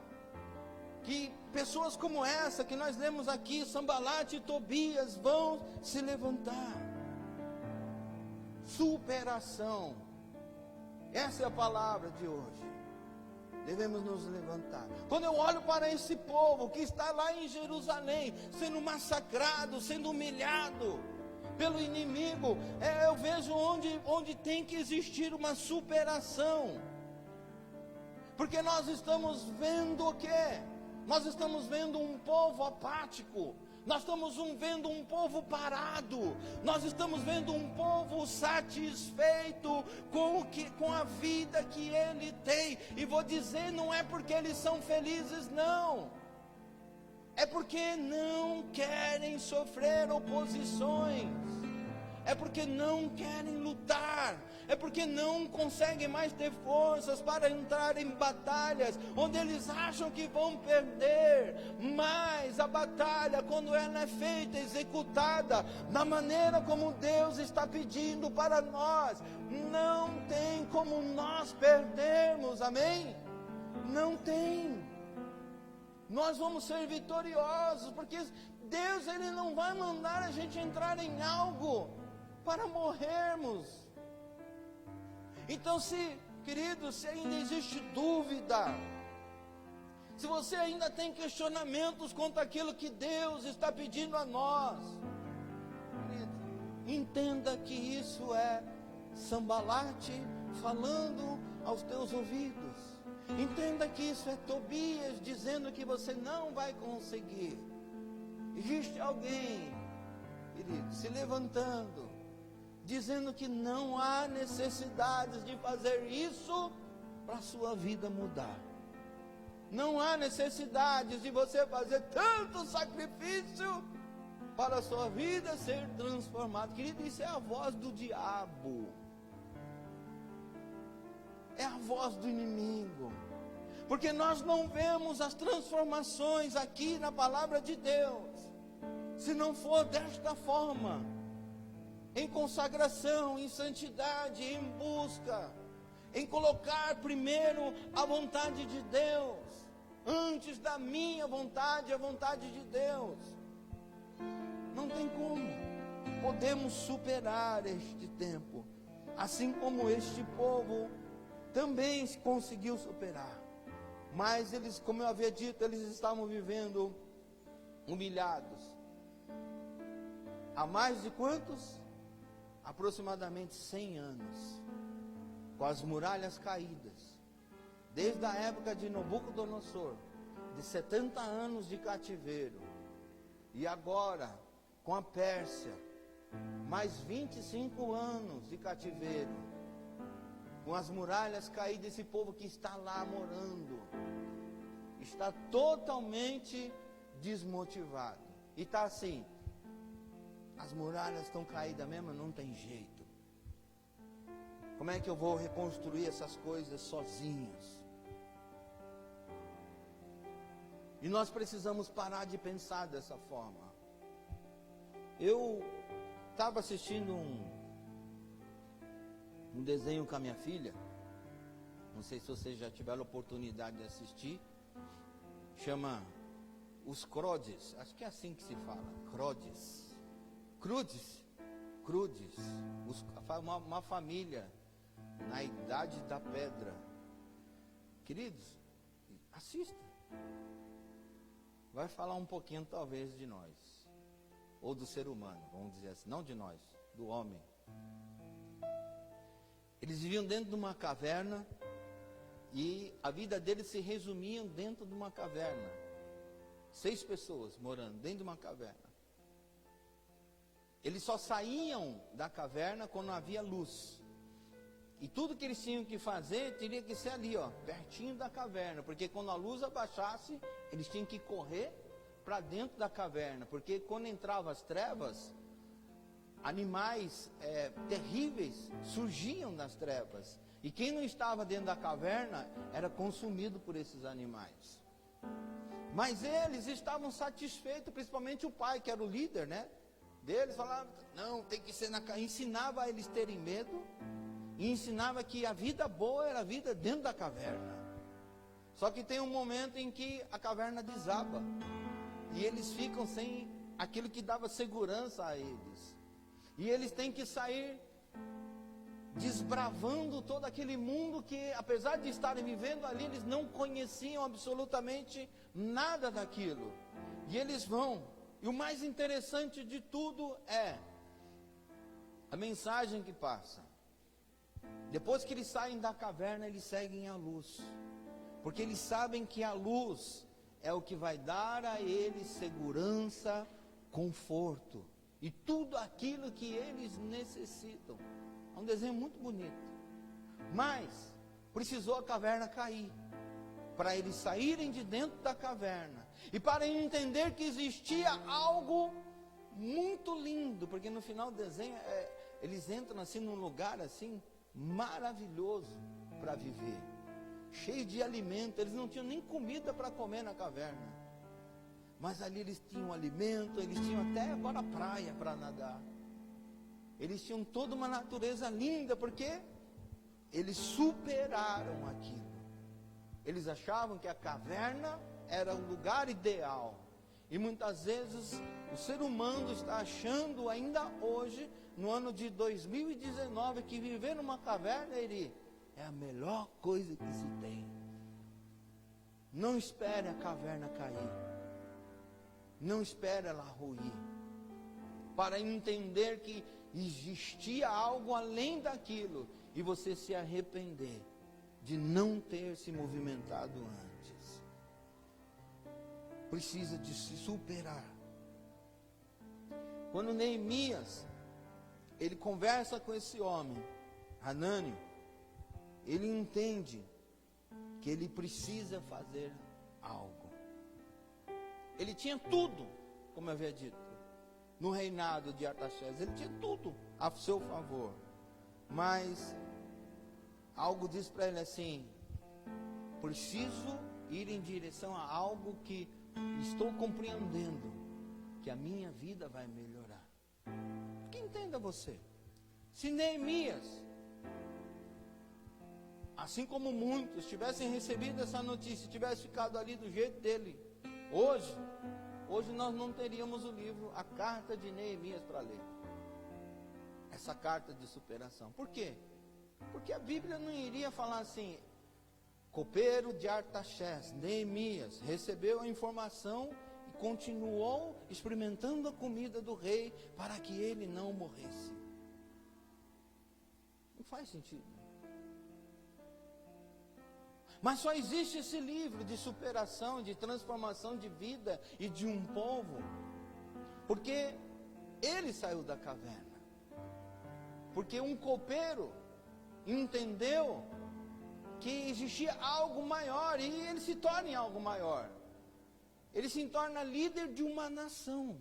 Que pessoas como essa que nós lemos aqui, Sambalat e Tobias, vão se levantar. Superação. Essa é a palavra de hoje. Devemos nos levantar. Quando eu olho para esse povo que está lá em Jerusalém, sendo massacrado, sendo humilhado pelo inimigo, eu vejo onde tem que existir uma superação. Porque nós estamos vendo o quê? Nós estamos vendo um povo apático. Nós estamos vendo um povo parado. Nós estamos vendo um povo satisfeito com a vida que ele tem. E vou dizer, não é porque eles são felizes, não. É porque não querem sofrer oposições. É porque não querem lutar. É porque não conseguem mais ter forças para entrar em batalhas onde eles acham que vão perder. Mas a batalha, quando ela é feita, executada da maneira como Deus está pedindo para nós, não tem como nós perdermos, amém? Não tem. Nós vamos ser vitoriosos, porque Deus ele não vai mandar a gente entrar em algo para morrermos. Então, querido, se ainda existe dúvida, se você ainda tem questionamentos quanto àquilo que Deus está pedindo a nós, querido, entenda que isso é Sambalat falando aos teus ouvidos. Entenda que isso é Tobias dizendo que você não vai conseguir. Existe alguém querido, se levantando, dizendo que não há necessidade de fazer isso para a sua vida mudar. Não há necessidade de você fazer tanto sacrifício para a sua vida ser transformada. Querido, isso é a voz do diabo. É a voz do inimigo. Porque nós não vemos as transformações aqui na palavra de Deus, se não for desta forma, em consagração, em santidade, em busca, em colocar primeiro a vontade de Deus, antes da minha vontade, a vontade de Deus. Não tem como. Podemos superar este tempo, assim como este povo também conseguiu superar. Mas eles, como eu havia dito, eles estavam vivendo humilhados. Há mais de quantos? Aproximadamente 100 anos. Com as muralhas caídas. Desde a época de Nabucodonosor, de 70 anos de cativeiro. E agora, com a Pérsia, mais 25 anos de cativeiro. Com as muralhas caídas, esse povo que está lá morando, está totalmente desmotivado. E está assim, as muralhas estão caídas mesmo, não tem jeito. Como é que eu vou reconstruir essas coisas sozinhos? E nós precisamos parar de pensar dessa forma. Eu estava assistindo um desenho com a minha filha. Não sei se vocês já tiveram a oportunidade de assistir. Chama Os Crodes. Acho que é assim que se fala. Crodes. Crudes. Uma família na idade da pedra. Queridos, assista. Vai falar um pouquinho talvez de nós. Ou do ser humano, vamos dizer assim. Não de nós, do homem. Eles viviam dentro de uma caverna e a vida deles se resumia dentro de uma caverna. 6 pessoas morando dentro de uma caverna. Eles só saíam da caverna quando havia luz. E tudo que eles tinham que fazer teria que ser ali, ó, pertinho da caverna, porque quando a luz abaixasse, eles tinham que correr para dentro da caverna, porque quando entravam as trevas, animais terríveis surgiam das trevas. E quem não estava dentro da caverna era consumido por esses animais. Mas eles estavam satisfeitos, principalmente o pai, que era o líder, né? Deles falava, não, tem que ser na caverna. Ensinava a eles terem medo. E ensinava que a vida boa era a vida dentro da caverna. Só que tem um momento em que a caverna desaba. E eles ficam sem aquilo que dava segurança a eles. E eles têm que sair desbravando todo aquele mundo que, apesar de estarem vivendo ali, eles não conheciam absolutamente nada daquilo. E eles vão. E o mais interessante de tudo é a mensagem que passa. Depois que eles saem da caverna, eles seguem a luz. Porque eles sabem que a luz é o que vai dar a eles segurança, conforto e tudo aquilo que eles necessitam. É um desenho muito bonito. Mas precisou a caverna cair para eles saírem de dentro da caverna e para entender que existia algo muito lindo, porque no final do desenho eles entram assim num lugar assim maravilhoso para viver, cheio de alimento. Eles não tinham nem comida para comer na caverna, mas ali eles tinham alimento, eles tinham até agora praia para nadar, eles tinham toda uma natureza linda, porque eles superaram aquilo. Eles achavam que a caverna era o lugar ideal, e muitas vezes o ser humano está achando ainda hoje, no ano de 2019, que viver numa caverna é a melhor coisa que se tem. Não espere a caverna cair. Não espere ela ruir. Para entender que existia algo além daquilo e você se arrepender de não ter se movimentado antes. Precisa de se superar. Quando Neemias, ele conversa com esse homem, Hanânio, ele entende que ele precisa fazer algo. Ele tinha tudo, como eu havia dito, no reinado de Artaxerxes, ele tinha tudo a seu favor, mas algo diz para ele assim: preciso ir em direção a algo que estou compreendendo, que a minha vida vai melhorar. Que entenda você, se Neemias, assim como muitos tivessem recebido essa notícia, tivesse ficado ali do jeito dele, hoje nós não teríamos o livro, a carta de Neemias para ler. Essa carta de superação. Por quê? Porque a Bíblia não iria falar assim: copeiro de Artaxerxes, Neemias, recebeu a informação e continuou experimentando a comida do rei para que ele não morresse. Não faz sentido. Mas só existe esse livro de superação, de transformação de vida e de um povo, porque ele saiu da caverna. Porque um copeiro entendeu que existia algo maior, e ele se torna em algo maior. Ele se torna líder de uma nação.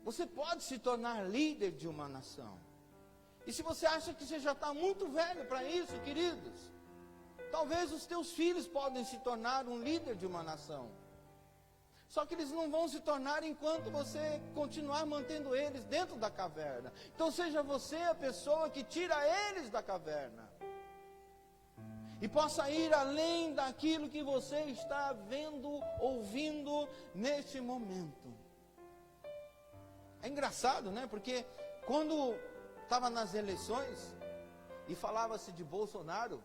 Você pode se tornar líder de uma nação. E se você acha que você já está muito velho para isso, queridos, talvez os teus filhos podem se tornar um líder de uma nação. Só que eles não vão se tornar enquanto você continuar mantendo eles dentro da caverna. Então seja você a pessoa que tira eles da caverna. E possa ir além daquilo que você está vendo, ouvindo neste momento. É engraçado, né? Porque quando estava nas eleições e falava-se de Bolsonaro,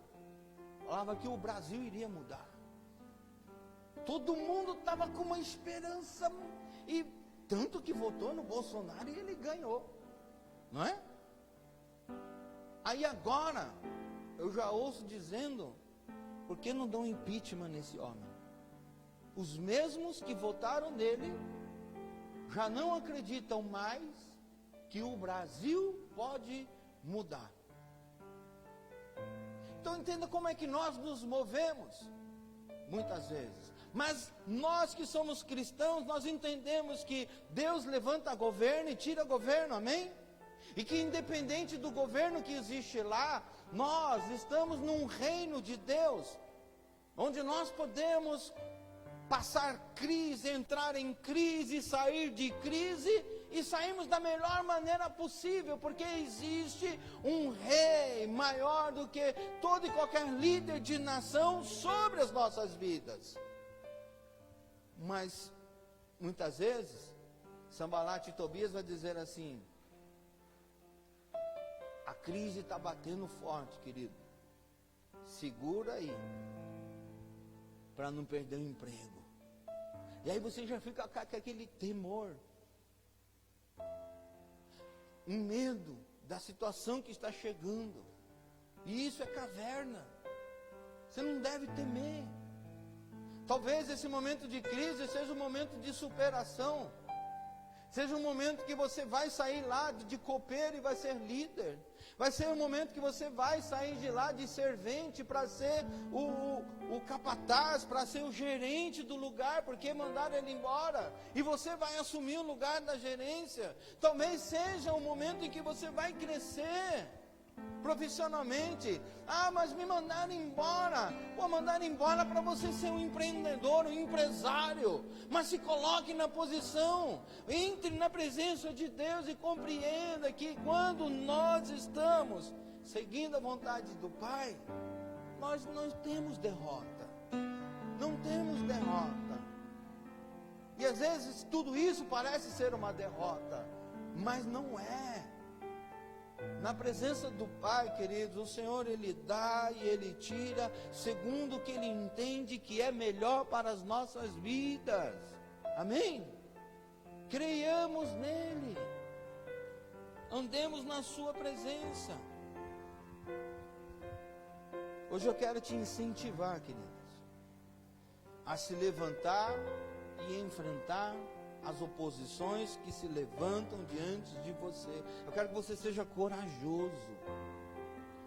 falava que o Brasil iria mudar. Todo mundo estava com uma esperança, e tanto que votou no Bolsonaro e ele ganhou, não é? Aí agora, eu já ouço dizendo: por que não dão impeachment nesse homem? Os mesmos que votaram nele já não acreditam mais que o Brasil pode mudar. Então entenda como é que nós nos movemos, muitas vezes. Mas nós que somos cristãos, nós entendemos que Deus levanta governo e tira governo, amém? E que independente do governo que existe lá, nós estamos num reino de Deus, onde nós podemos passar crise, entrar em crise, sair de crise, e saímos da melhor maneira possível, porque existe um rei maior do que todo e qualquer líder de nação sobre as nossas vidas. Mas muitas vezes Sanbalat e Tobias vai dizer assim: a crise está batendo forte, querido, segura aí, para não perder o emprego. E aí você já fica com aquele temor, um medo da situação que está chegando. E isso é caverna. Você não deve temer. Talvez esse momento de crise seja um momento de superação. Seja um momento que você vai sair lá de copeiro e vai ser líder. Vai ser um momento que você vai sair de lá de servente para ser o capataz, para ser o gerente do lugar, porque mandaram ele embora. E você vai assumir o lugar da gerência. Talvez seja um momento em que você vai crescer profissionalmente. Ah, mas me mandaram embora. Pô, mandaram embora para você ser um empreendedor, um empresário. Mas se coloque na posição, entre na presença de Deus e compreenda que quando nós estamos seguindo a vontade do Pai, nós não temos derrota. Não temos derrota. E às vezes tudo isso parece ser uma derrota, mas não é. Na presença do Pai, queridos, o Senhor, Ele dá e Ele tira, segundo o que Ele entende que é melhor para as nossas vidas. Amém? Creiamos nele, andemos na sua presença. Hoje eu quero te incentivar, queridos, a se levantar e enfrentar as oposições que se levantam diante de você. Eu quero que você seja corajoso.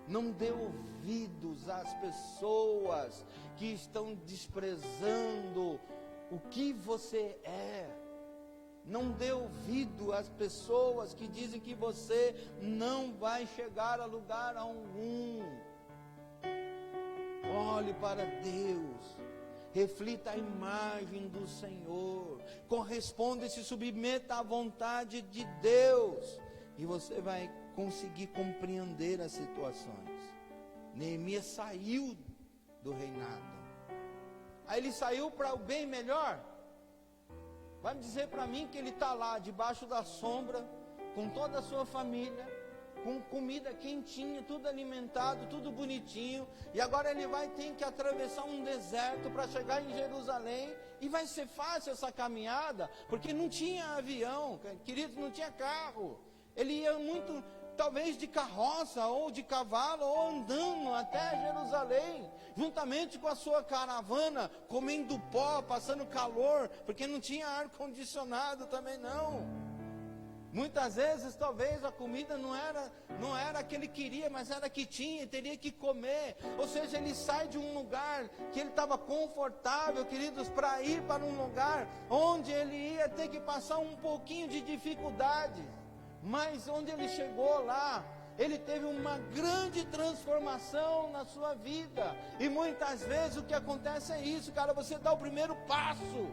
Não dê ouvidos às pessoas que estão desprezando o que você é. Não dê ouvido às pessoas que dizem que você não vai chegar a lugar algum. Olhe para Deus, reflita a imagem do Senhor, corresponda e se submeta à vontade de Deus, e você vai conseguir compreender as situações. Neemias saiu do reinado. Aí ele saiu para o bem melhor. Vai me dizer para mim que ele está lá debaixo da sombra, com toda a sua família, com comida quentinha, tudo alimentado, tudo bonitinho, e agora ele vai ter que atravessar um deserto para chegar em Jerusalém, e vai ser fácil essa caminhada, porque não tinha avião, queridos, não tinha carro. Ele ia muito, talvez de carroça, ou de cavalo, ou andando até Jerusalém, juntamente com a sua caravana, comendo pó, passando calor, porque não tinha ar-condicionado também não. Muitas vezes, talvez, a comida não era a que ele queria, mas era a que tinha, teria que comer. Ou seja, ele sai de um lugar que ele estava confortável, queridos, para ir para um lugar onde ele ia ter que passar um pouquinho de dificuldades. Mas onde ele chegou lá, ele teve uma grande transformação na sua vida. E muitas vezes o que acontece é isso, cara, você dá o primeiro passo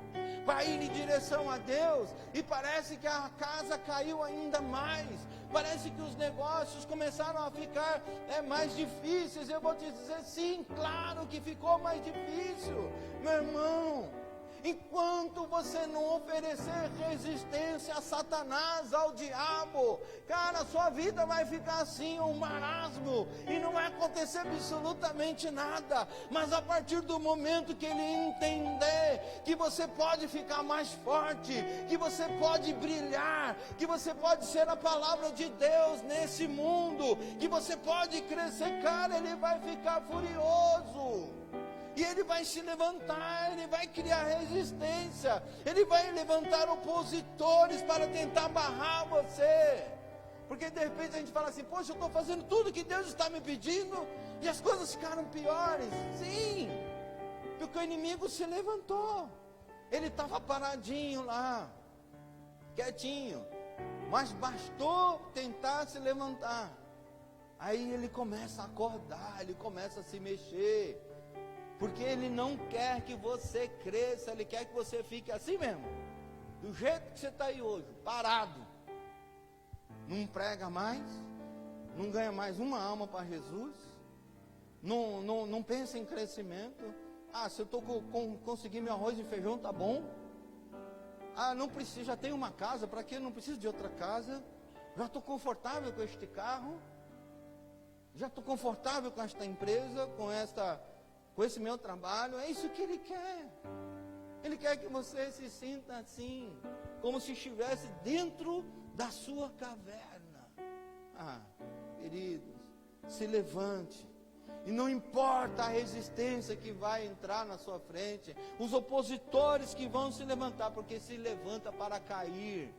para ir em direção a Deus, e parece que a casa caiu ainda mais, parece que os negócios começaram a ficar mais difíceis. Eu vou te dizer, sim, claro que ficou mais difícil, meu irmão. Enquanto você não oferecer resistência a Satanás, ao diabo, cara, sua vida vai ficar assim, um marasmo, e não vai acontecer absolutamente nada. Mas a partir do momento que ele entender que você pode ficar mais forte, que você pode brilhar, que você pode ser a palavra de Deus nesse mundo, que você pode crescer, cara, ele vai ficar furioso. E ele vai se levantar, ele vai criar resistência, ele vai levantar opositores para tentar barrar você. Porque de repente a gente fala assim, poxa, eu estou fazendo tudo que Deus está me pedindo, e as coisas ficaram piores. Sim, porque o inimigo se levantou. Ele estava paradinho lá, quietinho, mas bastou tentar se levantar. Aí ele começa a acordar, ele começa a se mexer. Porque ele não quer que você cresça, ele quer que você fique assim mesmo, do jeito que você está aí hoje, parado. Não prega mais, não ganha mais uma alma para Jesus, não pensa em crescimento. Se eu estou conseguindo meu arroz e feijão, tá bom. Não preciso, já tenho uma casa, para que eu não preciso de outra casa? Já estou confortável com este carro, já estou confortável com esta empresa, com esse meu trabalho. É isso que ele quer. Ele quer que você se sinta assim, como se estivesse dentro da sua caverna. Queridos, se levante. E não importa a resistência que vai entrar na sua frente, os opositores que vão se levantar, porque se levanta para cair.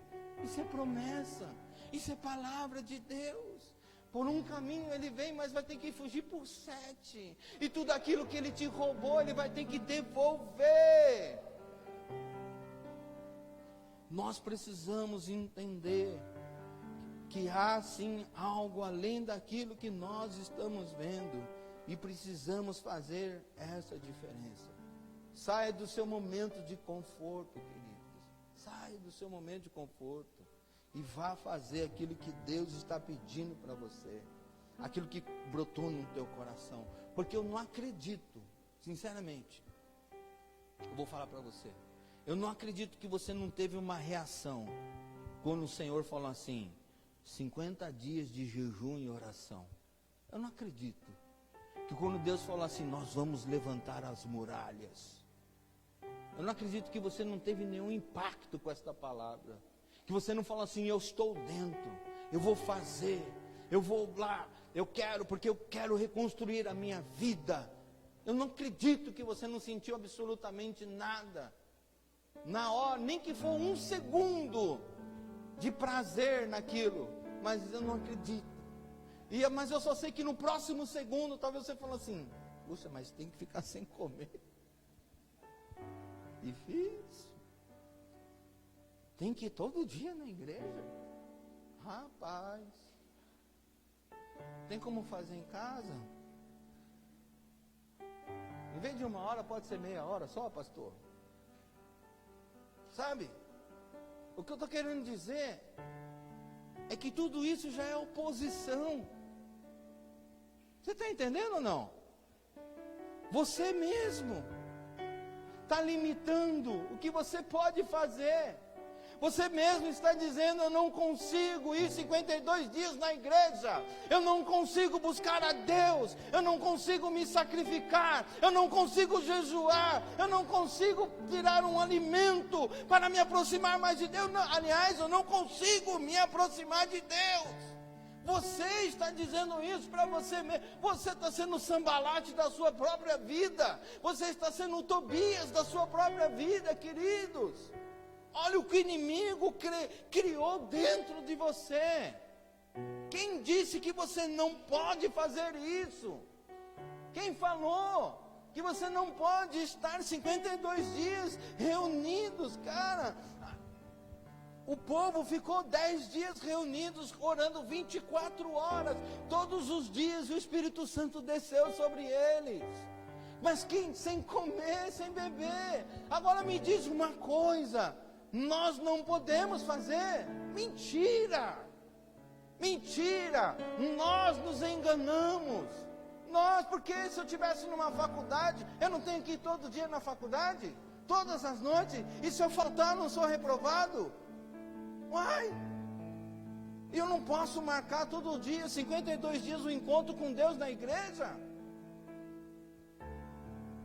Isso é promessa, isso é palavra de Deus. Por um caminho ele vem, mas vai ter que fugir por 7. E tudo aquilo que ele te roubou, ele vai ter que devolver. Nós precisamos entender que há sim algo além daquilo que nós estamos vendo. E precisamos fazer essa diferença. Saia do seu momento de conforto, queridos. Saia do seu momento de conforto. E vá fazer aquilo que Deus está pedindo para você, aquilo que brotou no teu coração. Porque eu não acredito, sinceramente, eu vou falar para você, eu não acredito que você não teve uma reação quando o Senhor falou assim, 50 dias de jejum e oração. Eu não acredito que quando Deus falou assim, nós vamos levantar as muralhas, eu não acredito que você não teve nenhum impacto com esta palavra. Que você não fala assim, eu estou dentro, eu vou fazer, eu vou lá, eu quero, porque eu quero reconstruir a minha vida. Eu não acredito que você não sentiu absolutamente nada. na hora, nem que for 1 segundo de prazer naquilo, mas eu não acredito. Mas eu só sei que no próximo segundo, talvez você fale assim, puxa, mas tem que ficar sem comer. Difícil. Tem que ir todo dia na igreja. Rapaz, tem como fazer em casa? Em vez de 1 hora, pode ser meia hora só, pastor? Sabe? O que eu estou querendo dizer é que tudo isso já é oposição. Você está entendendo ou não? Você mesmo está limitando o que você pode fazer. Você mesmo está dizendo, eu não consigo ir 52 dias na igreja, eu não consigo buscar a Deus, eu não consigo me sacrificar, eu não consigo jejuar, eu não consigo tirar um alimento para me aproximar mais de Deus. Não, aliás, eu não consigo me aproximar de Deus. Você está dizendo isso para você mesmo. Você está sendo o Sambalate da sua própria vida. Você está sendo o Tobias da sua própria vida, queridos. Olha o que o inimigo criou dentro de você. Quem disse que você não pode fazer isso? Quem falou que você não pode estar 52 dias reunidos, cara? O povo ficou 10 dias reunidos, orando 24 horas, todos os dias, e o Espírito Santo desceu sobre eles. Mas sem comer, sem beber. Agora me diz uma coisa, nós não podemos fazer? Mentira! Mentira! Nós nos enganamos. Porque se eu estivesse numa faculdade, eu não tenho que ir todo dia na faculdade? Todas as noites? E se eu faltar, não sou reprovado? Uai! Eu não posso marcar todo dia, 52 dias, o encontro com Deus na igreja?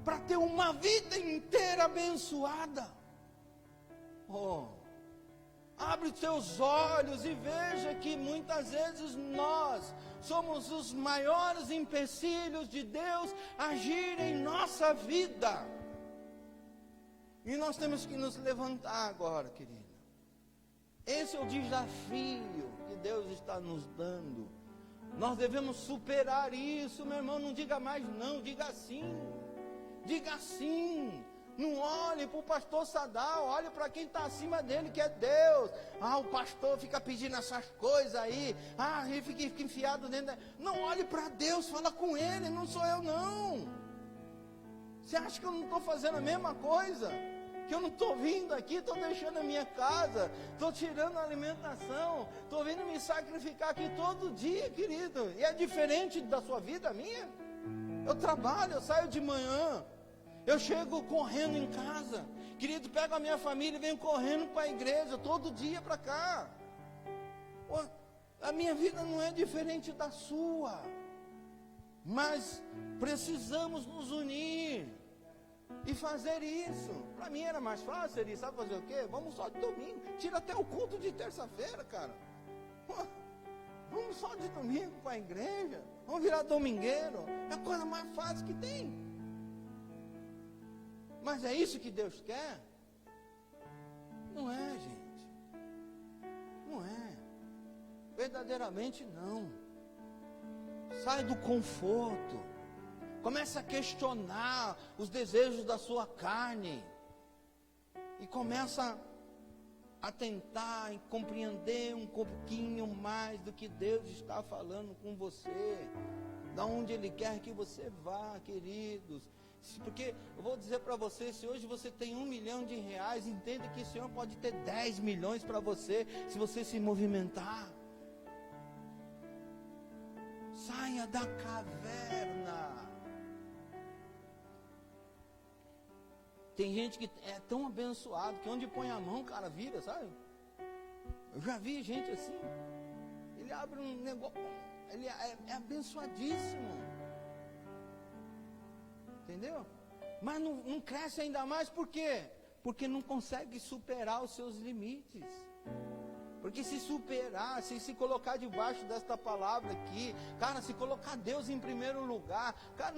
Para ter uma vida inteira abençoada. Oh, abre os seus olhos e veja que muitas vezes nós somos os maiores empecilhos de Deus agir em nossa vida. E nós temos que nos levantar agora, querido. Esse é o desafio que Deus está nos dando. Nós devemos superar isso, meu irmão. Não diga mais não, diga sim. Diga sim. Não olhe para o pastor Sadal, olhe para quem está acima dele, que é Deus. O pastor fica pedindo essas coisas aí. Ele fica enfiado dentro. Não, olhe para Deus, fala com ele, não sou eu não. Você acha que eu não estou fazendo a mesma coisa? Que eu não estou vindo aqui, estou deixando a minha casa, estou tirando a alimentação, estou vindo me sacrificar aqui todo dia, querido. E é diferente da sua vida, a minha? Eu trabalho, eu saio de manhã, eu chego correndo em casa, querido, pego a minha família e venho correndo para a igreja, todo dia para cá. A minha vida não é diferente da sua, mas precisamos nos unir e fazer isso. Para mim era mais fácil, ele sabe fazer o quê? Vamos só de domingo, tira até o culto de terça-feira, cara. Vamos só de domingo para a igreja, vamos virar domingueiro, é a coisa mais fácil que tem. Mas é isso que Deus quer? Não é, gente. Não é. Verdadeiramente não. Sai do conforto. Começa a questionar os desejos da sua carne. E começa a tentar compreender um pouquinho mais do que Deus está falando com você. Da onde Ele quer que você vá, queridos. Porque eu vou dizer para você, se hoje você tem R$1 milhão, entenda que o Senhor pode ter 10 milhões para você, se você se movimentar. Saia da caverna. Tem gente que é tão abençoado, que onde põe a mão, cara, vira, sabe? Eu já vi gente assim, ele abre um negócio, ele é abençoadíssimo. Entendeu? Mas não cresce ainda mais, por quê? Porque não consegue superar os seus limites. Porque se superar, se colocar debaixo desta palavra aqui, cara, se colocar Deus em primeiro lugar, cara,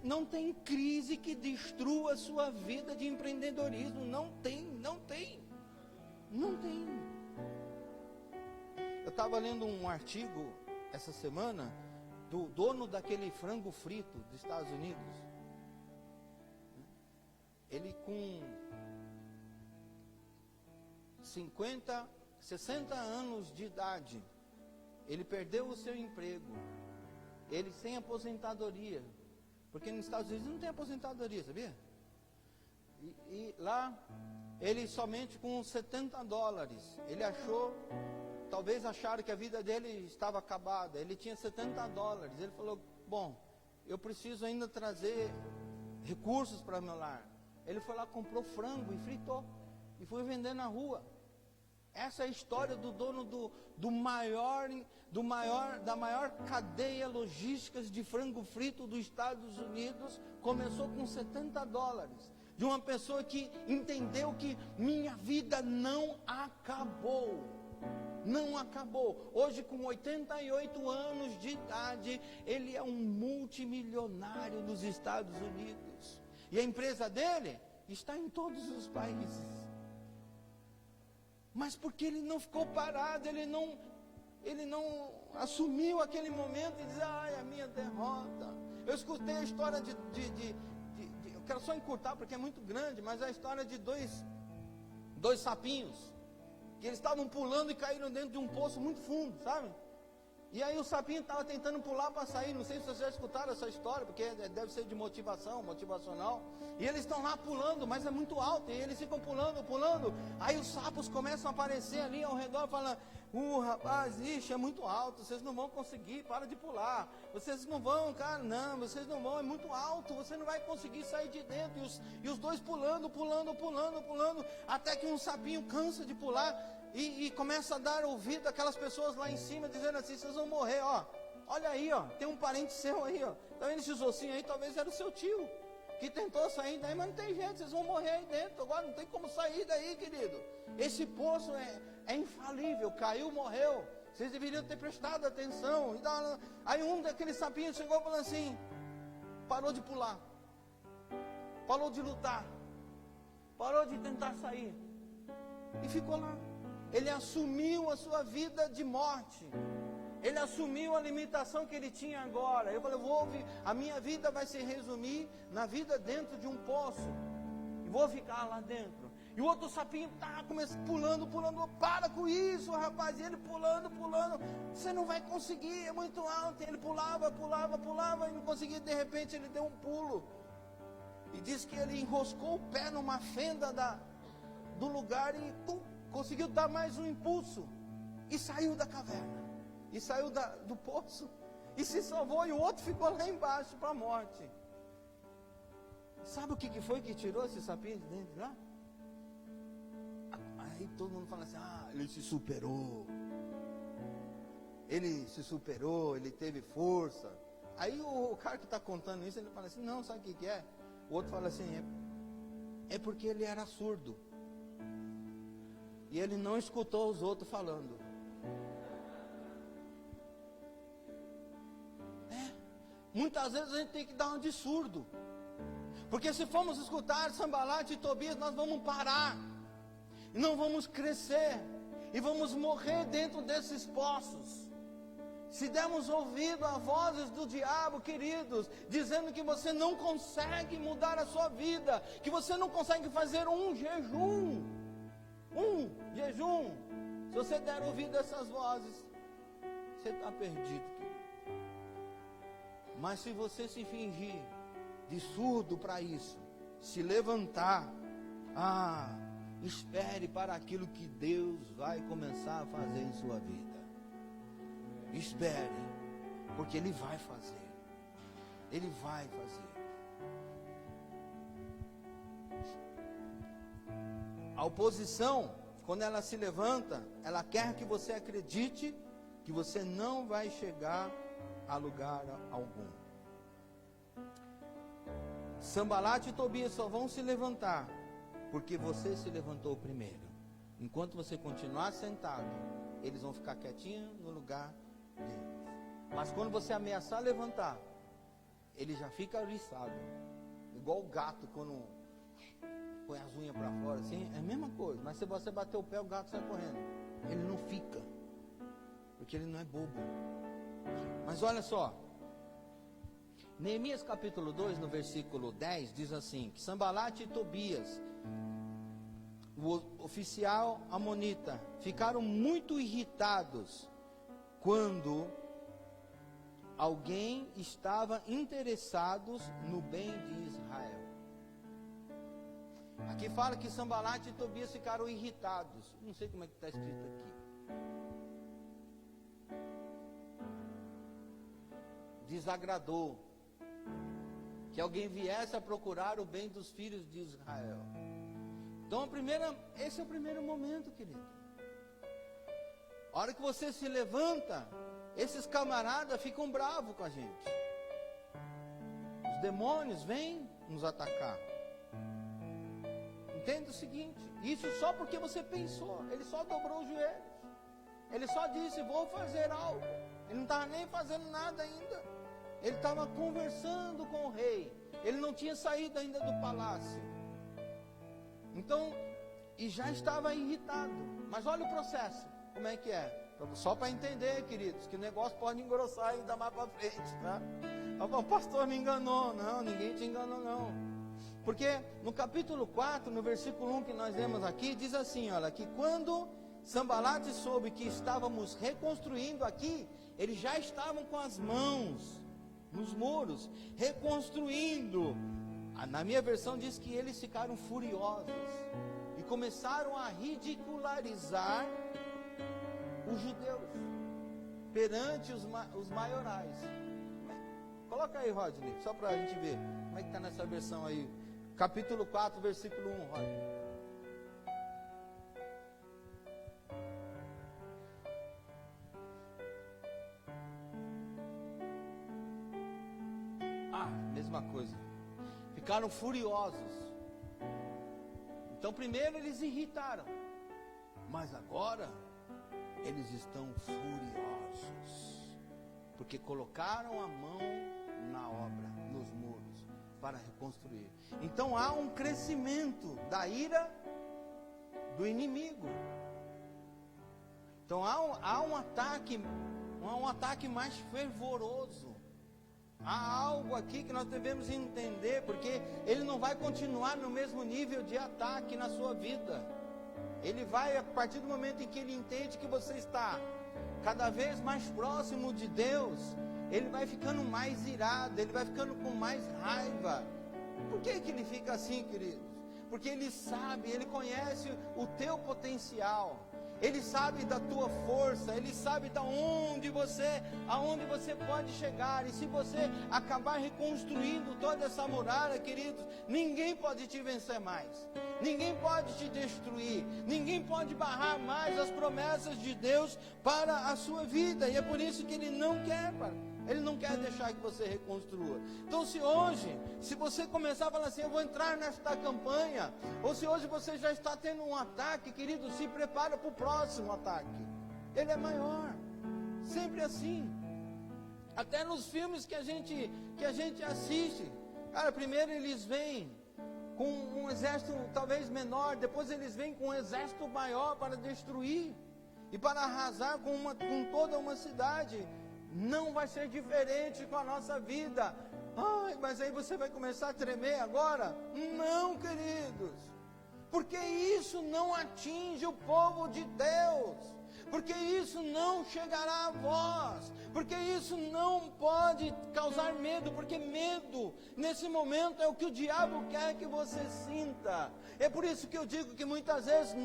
não tem crise que destrua a sua vida de empreendedorismo. Não tem. Eu estava lendo um artigo essa semana do dono daquele frango frito dos Estados Unidos. Ele com 60 anos de idade, ele perdeu o seu emprego, ele sem aposentadoria, porque nos Estados Unidos não tem aposentadoria, sabia? E lá, ele somente com $70, ele achou, talvez acharam que a vida dele estava acabada, ele tinha $70, ele falou, bom, eu preciso ainda trazer recursos para meu lar. Ele foi lá, comprou frango e fritou, e foi vender na rua. Essa é a história do dono da maior cadeia logística de frango frito dos Estados Unidos. Começou com $70, de uma pessoa que entendeu que minha vida não acabou. Não acabou. Hoje, com 88 anos de idade, ele é um multimilionário nos Estados Unidos. E a empresa dele está em todos os países. Mas porque ele não ficou parado, ele não assumiu aquele momento e disse, ai, a minha derrota. Eu escutei a história eu quero só encurtar porque é muito grande, mas a história de dois sapinhos, que eles estavam pulando e caíram dentro de um poço muito fundo, sabe? E aí o sapinho estava tentando pular para sair. Não sei se vocês já escutaram essa história, porque deve ser de motivacional. E eles estão lá pulando, mas é muito alto, e eles ficam pulando. Aí os sapos começam a aparecer ali ao redor, falando, rapaz, ixi, é muito alto, vocês não vão conseguir, para de pular. Vocês não vão, cara, não, vocês não vão, é muito alto, você não vai conseguir sair de dentro. E os dois pulando, até que um sapinho cansa de pular. E começa a dar ouvido àquelas pessoas lá em cima, dizendo assim, vocês vão morrer, ó. Olha aí, ó, tem um parente seu aí, ó. Tá vendo esses ossinhos aí? Talvez era o seu tio, que tentou sair daí, mas não tem jeito, vocês vão morrer aí dentro. Agora não tem como sair daí, querido. Esse poço é infalível, caiu, morreu. Vocês deveriam ter prestado atenção. Aí um daqueles sapinhos chegou falando assim, parou de pular, parou de lutar, parou de tentar sair, e ficou lá. Ele assumiu a sua vida de morte. Ele assumiu a limitação que ele tinha agora. Eu falei, a minha vida vai se resumir na vida dentro de um poço. E vou ficar lá dentro. E o outro sapinho pulando. Para com isso, rapaz. E ele pulando. Você não vai conseguir, é muito alto. Ele pulava e não conseguia. De repente ele deu um pulo. E diz que ele enroscou o pé numa fenda do lugar e conseguiu dar mais um impulso, e saiu da caverna, e saiu do poço, e se salvou, e o outro ficou lá embaixo para a morte. Sabe o que foi que tirou esse sapinho de dentro de lá? Aí todo mundo fala assim, ele se superou, ele teve força. Aí o cara que está contando isso, ele fala assim, não, sabe o que é? O outro fala assim, é porque ele era surdo. E ele não escutou os outros falando. Muitas vezes a gente tem que dar uma de surdo. Porque se formos escutar Sanbalate e Tobias, nós vamos parar. E não vamos crescer. E vamos morrer dentro desses poços. Se dermos ouvido a vozes do diabo, queridos, dizendo que você não consegue mudar a sua vida, que você não consegue fazer um jejum. Se você der ouvido a essas vozes, você está perdido, querido. Mas se você se fingir de surdo para isso, se levantar, espere para aquilo que Deus vai começar a fazer em sua vida. Espere, porque Ele vai fazer. Ele vai fazer. A oposição, quando ela se levanta, ela quer que você acredite que você não vai chegar a lugar algum. Sanbalate e Tobias só vão se levantar porque você se levantou primeiro. Enquanto você continuar sentado, eles vão ficar quietinhos no lugar deles. Mas quando você ameaçar levantar, ele já fica oriçado. Igual o gato quando põe as unhas para fora, assim, é a mesma coisa. Mas se você bater o pé, o gato sai correndo. Ele não fica, porque ele não é bobo. Mas olha só, Neemias capítulo 2, no versículo 10, diz assim, que Sambalate e Tobias, o oficial amonita, ficaram muito irritados quando alguém estava interessados no bem de Israel. Aqui fala que Sambalate e Tobias ficaram irritados. Não sei como é que está escrito aqui. Desagradou que alguém viesse a procurar o bem dos filhos de Israel. Então, esse é o primeiro momento, querido. A hora que você se levanta, esses camaradas ficam bravos com a gente. Os demônios vêm nos atacar. Entenda o seguinte, isso só porque você pensou. Ele só dobrou os joelhos. Ele só disse, vou fazer algo. Ele não estava nem fazendo nada ainda. Ele estava conversando com o rei. Ele não tinha saído ainda do palácio. Então, e já estava irritado. Mas olha o processo, como é que é? Só para entender, queridos, que o negócio pode engrossar ainda mais para frente, tá? O pastor me enganou. Não, ninguém te enganou não. Porque no capítulo 4, no versículo 1 que nós lemos aqui, diz assim, olha, que quando Sambalate soube que estávamos reconstruindo aqui, eles já estavam com as mãos nos muros, reconstruindo. Na minha versão diz que eles ficaram furiosos e começaram a ridicularizar os judeus perante os maiorais. Coloca aí, Rodney, só para a gente ver como é que está nessa versão aí. Capítulo 4, versículo 1, Rodney. Mesma coisa. Ficaram furiosos. Então primeiro eles irritaram, mas agora eles estão furiosos, porque colocaram a mão na obra, nos muros, para reconstruir. Então há um crescimento da ira do inimigo. Então há um ataque mais fervoroso. Há algo aqui que nós devemos entender, porque ele não vai continuar no mesmo nível de ataque na sua vida. Ele vai, a partir do momento em que ele entende que você está cada vez mais próximo de Deus, ele vai ficando mais irado, ele vai ficando com mais raiva. Por que ele fica assim, queridos? Porque ele sabe, ele conhece o teu potencial. Ele sabe da tua força, ele sabe aonde você pode chegar. E se você acabar reconstruindo toda essa muralha, queridos, ninguém pode te vencer mais. Ninguém pode te destruir. Ninguém pode barrar mais as promessas de Deus para a sua vida. E é por isso que ele não quer, ele não quer deixar que você reconstrua. Então se você começar a falar assim, eu vou entrar nesta campanha, ou se hoje você já está tendo um ataque, querido, se prepara para o próximo ataque. Ele é maior. Sempre assim. Até nos filmes que a gente assiste. Cara, primeiro eles vêm com um exército talvez menor, depois eles vêm com um exército maior para destruir e para arrasar com toda uma cidade. Não vai ser diferente com a nossa vida. Ai, mas aí você vai começar a tremer agora? Não, queridos. Porque isso não atinge o povo de Deus. Porque isso não chegará a vós. Porque isso não pode causar medo. Porque medo, nesse momento, é o que o diabo quer que você sinta. É por isso que eu digo que muitas vezes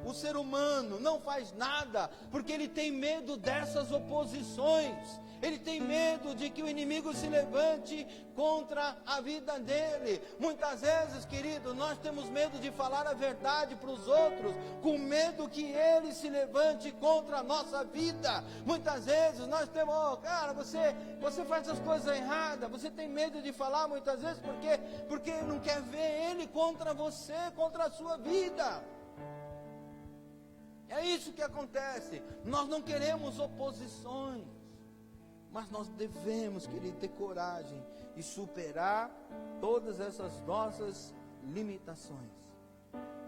o ser humano, não faz nada, porque ele tem medo dessas oposições. Ele tem medo de que o inimigo se levante contra a vida dele. Muitas vezes, querido, nós temos medo de falar a verdade para os outros, com medo que ele se levante contra a nossa vida. Muitas vezes nós temos, cara, você faz as coisas erradas, você tem medo de falar muitas vezes, porque não quer ver ele contra você, contra a sua vida. É isso que acontece. Nós não queremos oposições, mas nós devemos, querido, ter coragem e superar todas essas nossas limitações.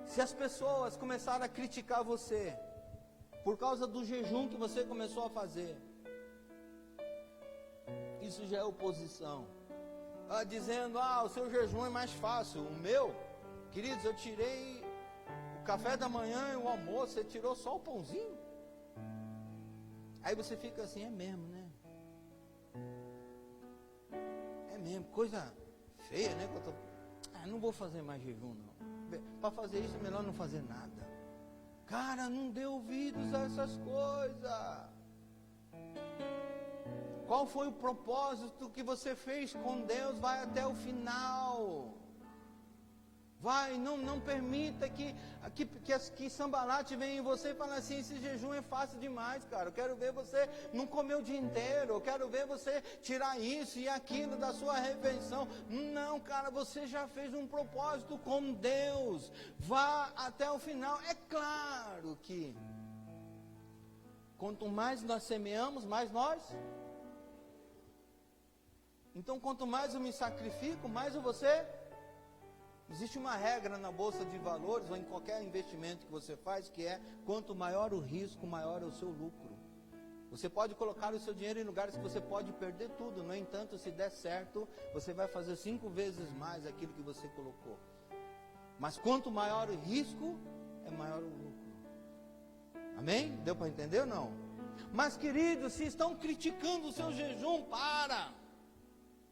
Se as pessoas começarem a criticar você por causa do jejum que você começou a fazer, isso já é oposição. Dizendo, o seu jejum é mais fácil. O meu, queridos, eu tirei o café da manhã e o almoço, você tirou só o pãozinho. Aí você fica assim, é mesmo, né? É mesmo, coisa feia, né? Não vou fazer mais jejum, não. Para fazer isso é melhor não fazer nada. Cara, não dê ouvidos a essas coisas. Qual foi o propósito que você fez com Deus? Vai até o final. Vai, não permita que Sambalate venha em você e fale assim, esse jejum é fácil demais, cara. Eu quero ver você não comer o dia inteiro. Eu quero ver você tirar isso e aquilo da sua refeição. Não, cara, você já fez um propósito com Deus. Vá até o final. É claro que quanto mais nós semeamos, mais nós... Então, quanto mais eu me sacrifico, mais você... Existe uma regra na bolsa de valores ou em qualquer investimento que você faz, que é quanto maior o risco, maior é o seu lucro. Você pode colocar o seu dinheiro em lugares que você pode perder tudo. No entanto, se der certo, você vai fazer 5 vezes mais aquilo que você colocou. Mas quanto maior o risco, é maior o lucro. Amém? Deu para entender ou não? Mas, queridos, se estão criticando o seu jejum, para!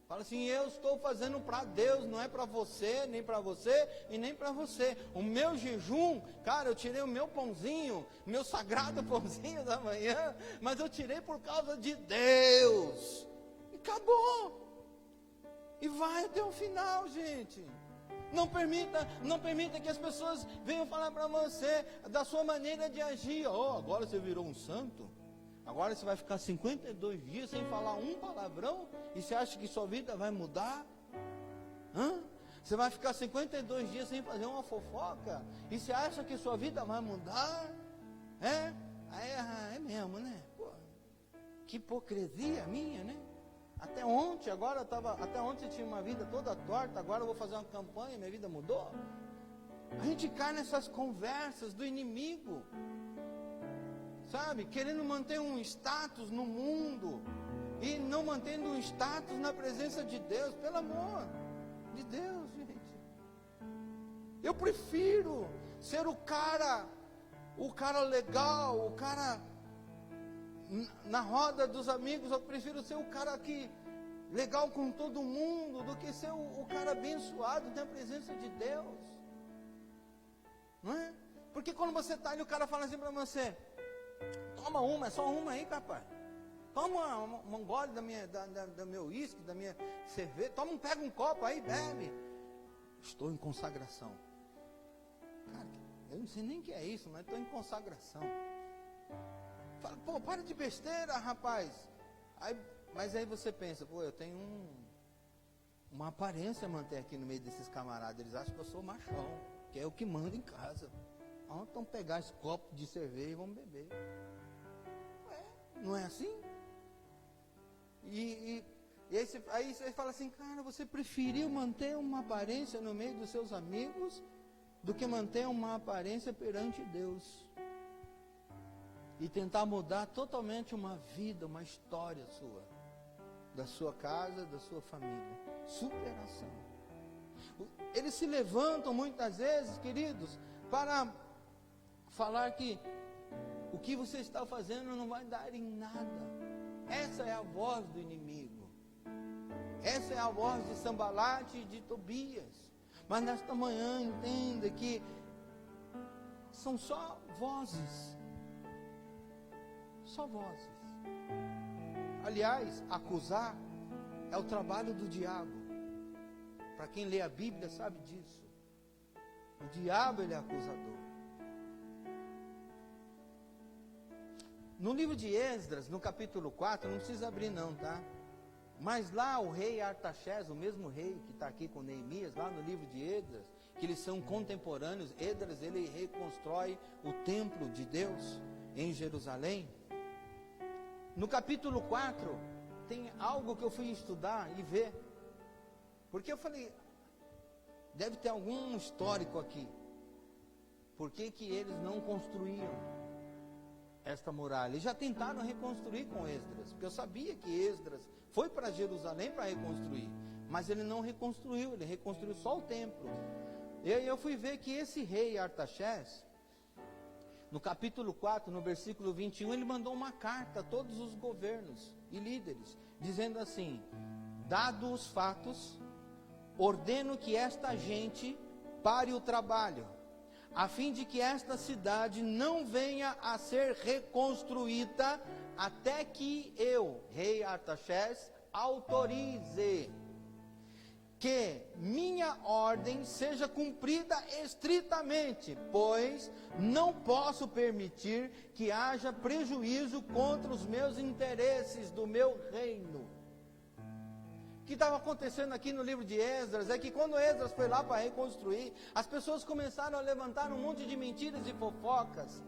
Fala assim, eu estou fazendo para Deus, não é para você, nem para você e nem para você. O meu jejum, cara, eu tirei o meu pãozinho, meu sagrado pãozinho da manhã, mas eu tirei por causa de Deus. E acabou. E vai até o final, gente. Não permita que as pessoas venham falar para você da sua maneira de agir. Agora você virou um santo. Agora você vai ficar 52 dias sem falar um palavrão e você acha que sua vida vai mudar? Você vai ficar 52 dias sem fazer uma fofoca e você acha que sua vida vai mudar? É mesmo, né? Pô, que hipocrisia minha, né? Até ontem eu tinha uma vida toda torta, agora eu vou fazer uma campanha, minha vida mudou? A gente cai nessas conversas do inimigo. Sabe, querendo manter um status no mundo e não mantendo um status na presença de Deus, pelo amor de Deus, gente. Eu prefiro ser o cara legal, o cara na roda dos amigos, eu prefiro ser o cara que legal com todo mundo do que ser o cara abençoado na presença de Deus. Não é? Porque quando você está ali, o cara fala assim para você, toma uma, é só uma aí, rapaz. Toma um gole do meu uísque, da minha cerveja. Pega um copo aí, bebe. Estou em consagração. Cara, eu não sei nem o que é isso, mas estou em consagração. Fala, pô, para de besteira, rapaz. Mas aí você pensa, pô, eu tenho uma aparência a manter aqui no meio desses camaradas. Eles acham que eu sou machão, que é o que manda em casa. Então pegar esse copo de cerveja e vamos beber. Não é assim? E aí você fala assim, cara, você preferiu manter uma aparência no meio dos seus amigos do que manter uma aparência perante Deus. E tentar mudar totalmente uma vida, uma história sua, da sua casa, da sua família. Superação. Eles se levantam muitas vezes, queridos, para falar que o que você está fazendo não vai dar em nada. Essa é a voz do inimigo. Essa é a voz de Sambalate e de Tobias. Mas nesta manhã entenda que são só vozes. Só vozes. Aliás, acusar é o trabalho do diabo. Para quem lê a Bíblia sabe disso. O diabo, ele é acusador. No livro de Esdras, no capítulo 4, não precisa abrir não, tá? Mas lá o rei Artaxerxes, o mesmo rei que está aqui com Neemias, lá no livro de Esdras, que eles são contemporâneos. Esdras, ele reconstrói o templo de Deus em Jerusalém. No capítulo 4, tem algo que eu fui estudar e ver, porque eu falei, deve ter algum histórico aqui. Por que que eles não construíam esta muralha? Eles já tentaram reconstruir com Esdras, porque eu sabia que Esdras foi para Jerusalém para reconstruir, mas ele não reconstruiu, ele reconstruiu só o templo. E aí eu fui ver que esse rei Artaxerxes, no capítulo 4, no versículo 21, ele mandou uma carta a todos os governos e líderes, dizendo assim: dado os fatos, ordeno que esta gente pare o trabalho, a fim de que esta cidade não venha a ser reconstruída até que eu, rei Artaxerxes, autorize que minha ordem seja cumprida estritamente, pois não posso permitir que haja prejuízo contra os meus interesses do meu reino. O que estava acontecendo aqui no livro de Esdras é que quando Esdras foi lá para reconstruir, as pessoas começaram a levantar um monte de mentiras e fofocas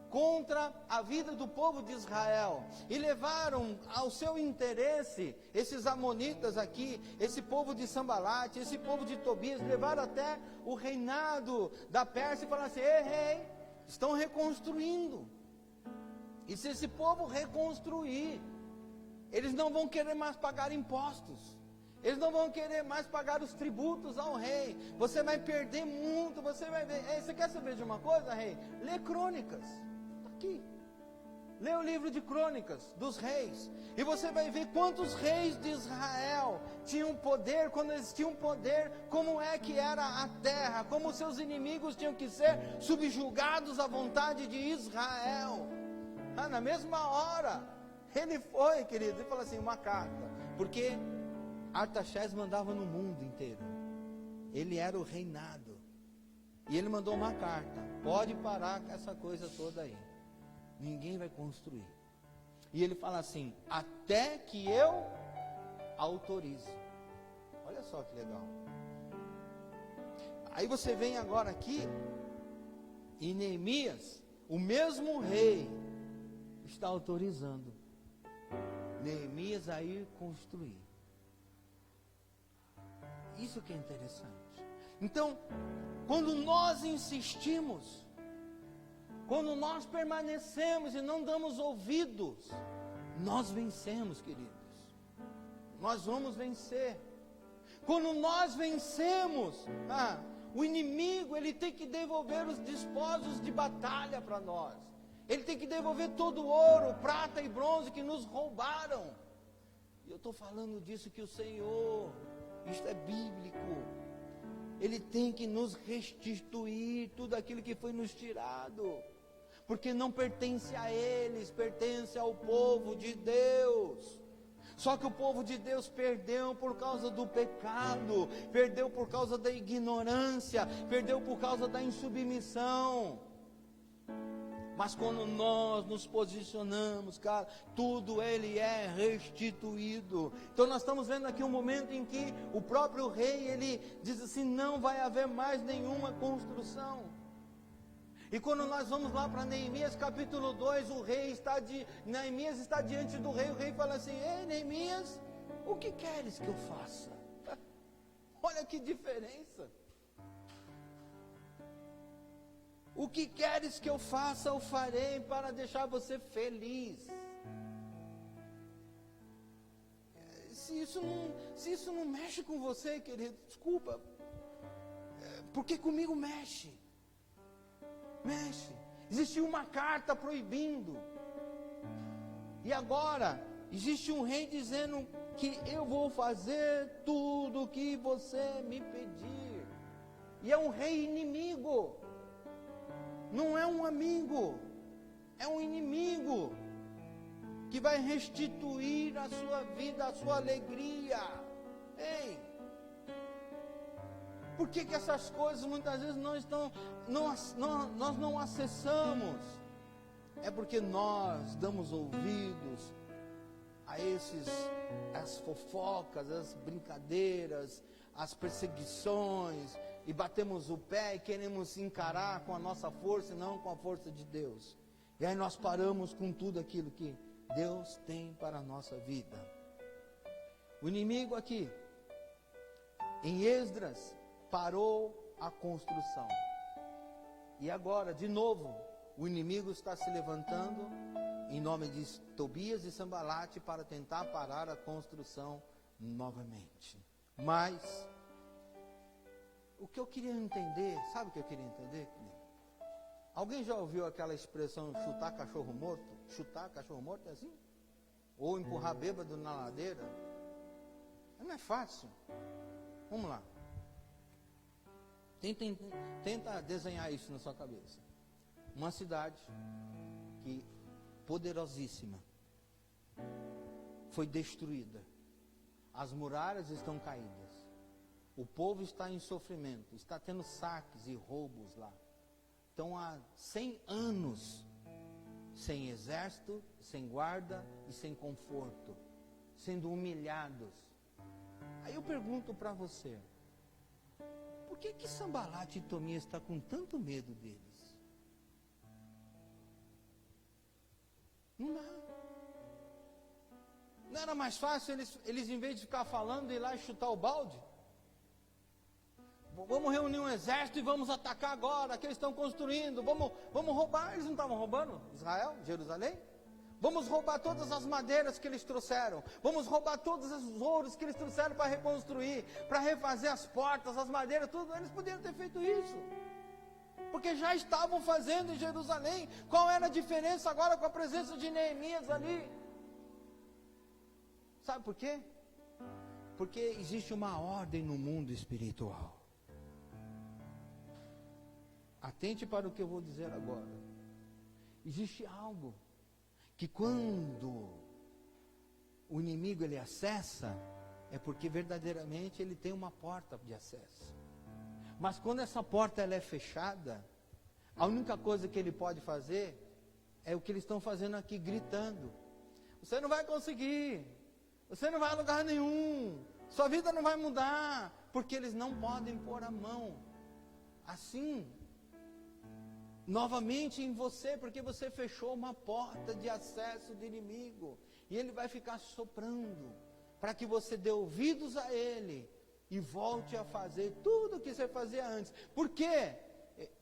contra a vida do povo de Israel, e levaram ao seu interesse, esses amonitas aqui, esse povo de Sambalate, esse povo de Tobias, levaram até o reinado da Pérsia e falaram assim: ei, rei, estão reconstruindo, e se esse povo reconstruir, eles não vão querer mais pagar impostos, eles não vão querer mais pagar os tributos ao rei, você vai perder muito, você vai ver. Ei, você quer saber de uma coisa, rei? Lê Crônicas, aqui, lê o livro de Crônicas dos reis, e você vai ver quantos reis de Israel tinham poder. Quando eles tinham poder, como é que era a terra, como seus inimigos tinham que ser subjugados à vontade de Israel. Na mesma hora, ele foi, querido, e falou assim, uma carta, porque Artaxerxes mandava no mundo inteiro, ele era o reinado, e ele mandou uma carta: pode parar com essa coisa toda aí, ninguém vai construir. E ele fala assim: até que eu autorize. Olha só que legal. Aí você vem agora aqui, e Neemias, o mesmo rei, está autorizando Neemias a ir construir. Isso que é interessante. Então, quando nós insistimos, quando nós permanecemos e não damos ouvidos, nós vencemos, queridos. Nós vamos vencer. Quando nós vencemos, o inimigo, ele tem que devolver os despojos de batalha para nós. Ele tem que devolver todo o ouro, prata e bronze que nos roubaram. E eu estou falando disso que o Senhor, isto é bíblico, Ele tem que nos restituir tudo aquilo que foi nos tirado, porque não pertence a eles, pertence ao povo de Deus. Só que o povo de Deus perdeu por causa do pecado, perdeu por causa da ignorância, perdeu por causa da insubmissão. Mas quando nós nos posicionamos, cara, tudo ele é restituído. Então nós estamos vendo aqui um momento em que o próprio rei, ele diz assim, não vai haver mais nenhuma construção. E quando nós vamos lá para Neemias capítulo 2, Neemias está diante do rei, o rei fala assim, ei Neemias, o que queres que eu faça? Olha que diferença. O que queres que eu faça, eu farei para deixar você feliz. Se isso não mexe com você, querido, desculpa, porque comigo mexe. Mexe. Existiu uma carta proibindo. E agora, existe um rei dizendo que eu vou fazer tudo o que você me pedir. E é um rei inimigo. Não é um amigo, é um inimigo que vai restituir a sua vida, a sua alegria. Ei, por que essas coisas muitas vezes nós não acessamos? É porque nós damos ouvidos a as fofocas, as brincadeiras, as perseguições, e batemos o pé e queremos encarar com a nossa força e não com a força de Deus. E aí nós paramos com tudo aquilo que Deus tem para a nossa vida. O inimigo aqui, em Esdras, parou a construção. E agora, de novo, o inimigo está se levantando em nome de Tobias e Sambalate para tentar parar a construção novamente. Mas o que eu queria entender, sabe o que eu queria entender? Alguém já ouviu aquela expressão chutar cachorro morto? Chutar cachorro morto é assim? Ou empurrar bêbado na ladeira? Não é fácil. Vamos lá. Tenta desenhar isso na sua cabeça. Uma cidade que poderosíssima foi destruída. As muralhas estão caídas. O povo está em sofrimento. Está tendo saques e roubos lá. Estão há 100 anos sem exército, sem guarda e sem conforto, sendo humilhados. Aí eu pergunto para você, por que Sambalate e Tobias está com tanto medo deles? Não dá. Não era mais fácil eles em vez de ficar falando, ir lá e chutar o balde? Vamos reunir um exército e vamos atacar agora, que eles estão construindo, vamos roubar. Eles não estavam roubando Israel, Jerusalém? Vamos roubar todas as madeiras que eles trouxeram, vamos roubar todos os ouros que eles trouxeram para reconstruir, para refazer as portas, as madeiras, tudo. Eles poderiam ter feito isso, porque já estavam fazendo em Jerusalém. Qual era a diferença agora com a presença de Neemias ali? Sabe por quê? Porque existe uma ordem no mundo espiritual. Atente para o que eu vou dizer agora. Existe algo que quando o inimigo ele acessa, é porque verdadeiramente ele tem uma porta de acesso. Mas quando essa porta ela é fechada, a única coisa que ele pode fazer é o que eles estão fazendo aqui, gritando: você não vai conseguir, você não vai a lugar nenhum, sua vida não vai mudar, porque eles não podem pôr a mão assim novamente em você, porque você fechou uma porta de acesso do inimigo, e ele vai ficar soprando, para que você dê ouvidos a ele, e volte a fazer tudo o que você fazia antes. Porque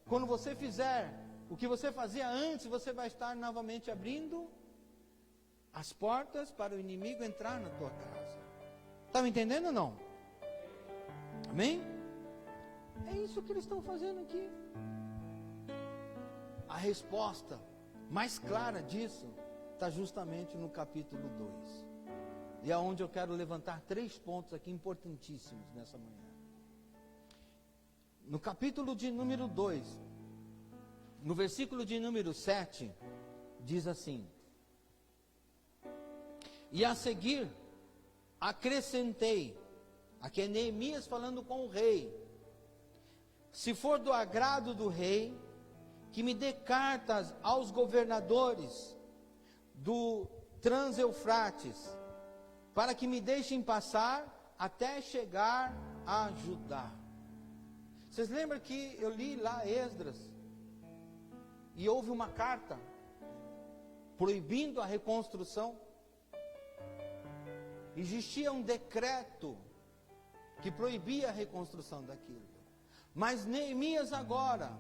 quando você fizer o que você fazia antes, você vai estar novamente abrindo as portas para o inimigo entrar na tua casa. Está me entendendo ou não? Amém? É isso que eles estão fazendo aqui. A resposta mais clara disso está justamente no capítulo 2. E é onde eu quero levantar 3 pontos aqui importantíssimos nessa manhã. No capítulo de número 2, no versículo de número 7, diz assim: e a seguir acrescentei, aqui é Neemias falando com o rei: se for do agrado do rei, que me dê cartas aos governadores do Trans-Eufrates, para que me deixem passar até chegar a Judá. Vocês lembram que eu li lá Esdras, e houve uma carta proibindo a reconstrução? Existia um decreto que proibia a reconstrução daquilo. Mas Neemias agora,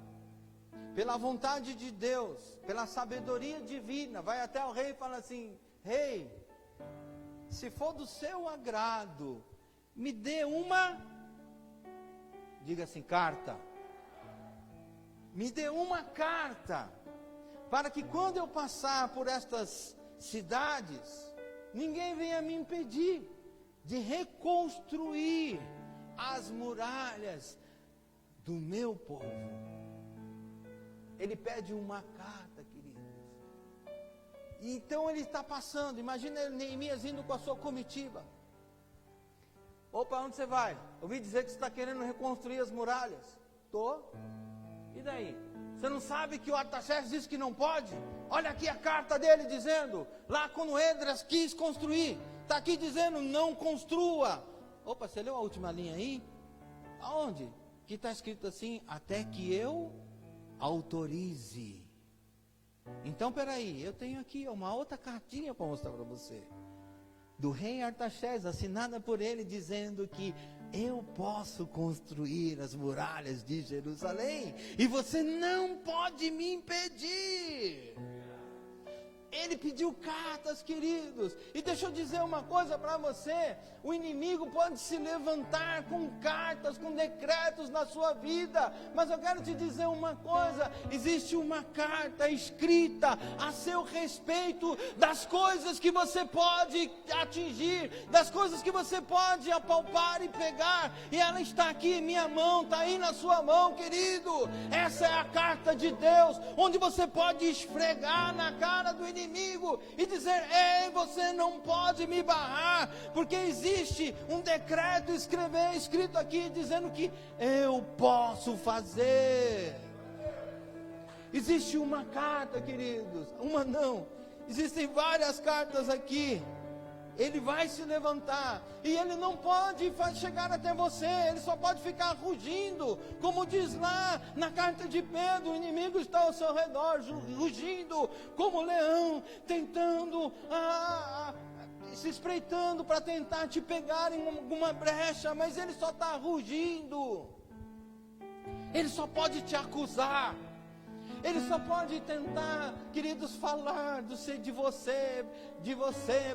pela vontade de Deus, pela sabedoria divina, vai até o rei e fala assim: rei, se for do seu agrado, me dê uma, diga assim, carta. Me dê uma carta, para que quando eu passar por estas cidades, ninguém venha me impedir de reconstruir as muralhas do meu povo. Ele pede uma carta, queridos. E então ele está passando. Imagina Neemias indo com a sua comitiva. Opa, onde você vai? Ouvi dizer que você está querendo reconstruir as muralhas. Estou. E daí? Você não sabe que o Artaxerxes disse que não pode? Olha aqui a carta dele dizendo, lá quando Esdras quis construir, está aqui dizendo: não construa. Opa, você leu a última linha aí? Aonde? que está escrito assim, até que eu autorize. Então, peraí, eu tenho aqui uma outra cartinha para mostrar para você. Do rei Artaxerxes, assinada por ele, dizendo que eu posso construir as muralhas de Jerusalém, e você não pode me impedir. Ele pediu cartas, queridos. E deixa eu dizer uma coisa para você. O inimigo pode se levantar com cartas, com decretos na sua vida. Mas eu quero te dizer uma coisa. Existe uma carta escrita a seu respeito das coisas que você pode atingir, das coisas que você pode apalpar e pegar. E ela está aqui em minha mão, está aí na sua mão, querido. Essa é a carta de Deus, onde você pode esfregar na cara do inimigo e dizer: ei, você não pode me barrar, porque existe um decreto escrito aqui dizendo que eu posso fazer. Existe uma carta, queridos, uma não, existem várias cartas aqui. Ele vai se levantar e ele não pode chegar até você, ele só pode ficar rugindo, como diz lá na carta de Pedro: o inimigo está ao seu redor, rugindo como leão, tentando, se espreitando para tentar te pegar em alguma brecha, mas ele só está rugindo, ele só pode te acusar. Ele só pode tentar, queridos, falar de você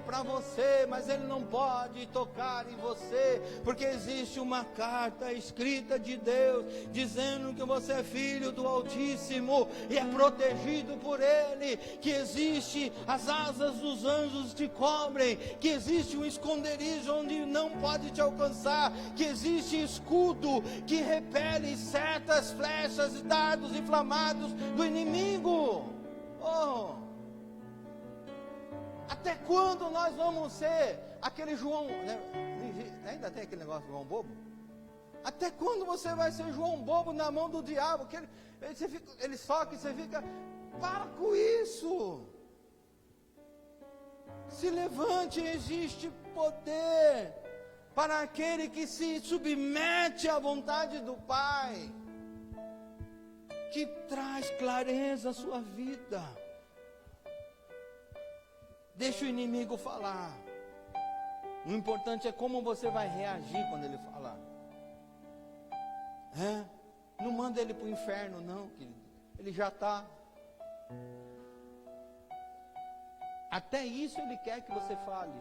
para você, mas ele não pode tocar em você, porque existe uma carta escrita de Deus, dizendo que você é filho do Altíssimo, e é protegido por Ele, que existe, as asas dos anjos te cobrem, que existe um esconderijo onde não pode te alcançar, que existe escudo que repele setas, flechas e dardos inflamados do inimigo. Até quando nós vamos ser aquele João, né? Ainda tem aquele negócio de João bobo? Até quando você vai ser João bobo na mão do diabo? Que ele soca e você fica: para com isso. Se levante, existe poder para aquele que se submete à vontade do Pai, que traz clareza à sua vida. Deixa o inimigo falar. O importante é como você vai reagir quando ele falar. Não manda ele para o inferno, não, querido. Ele já está. Até isso ele quer que você fale.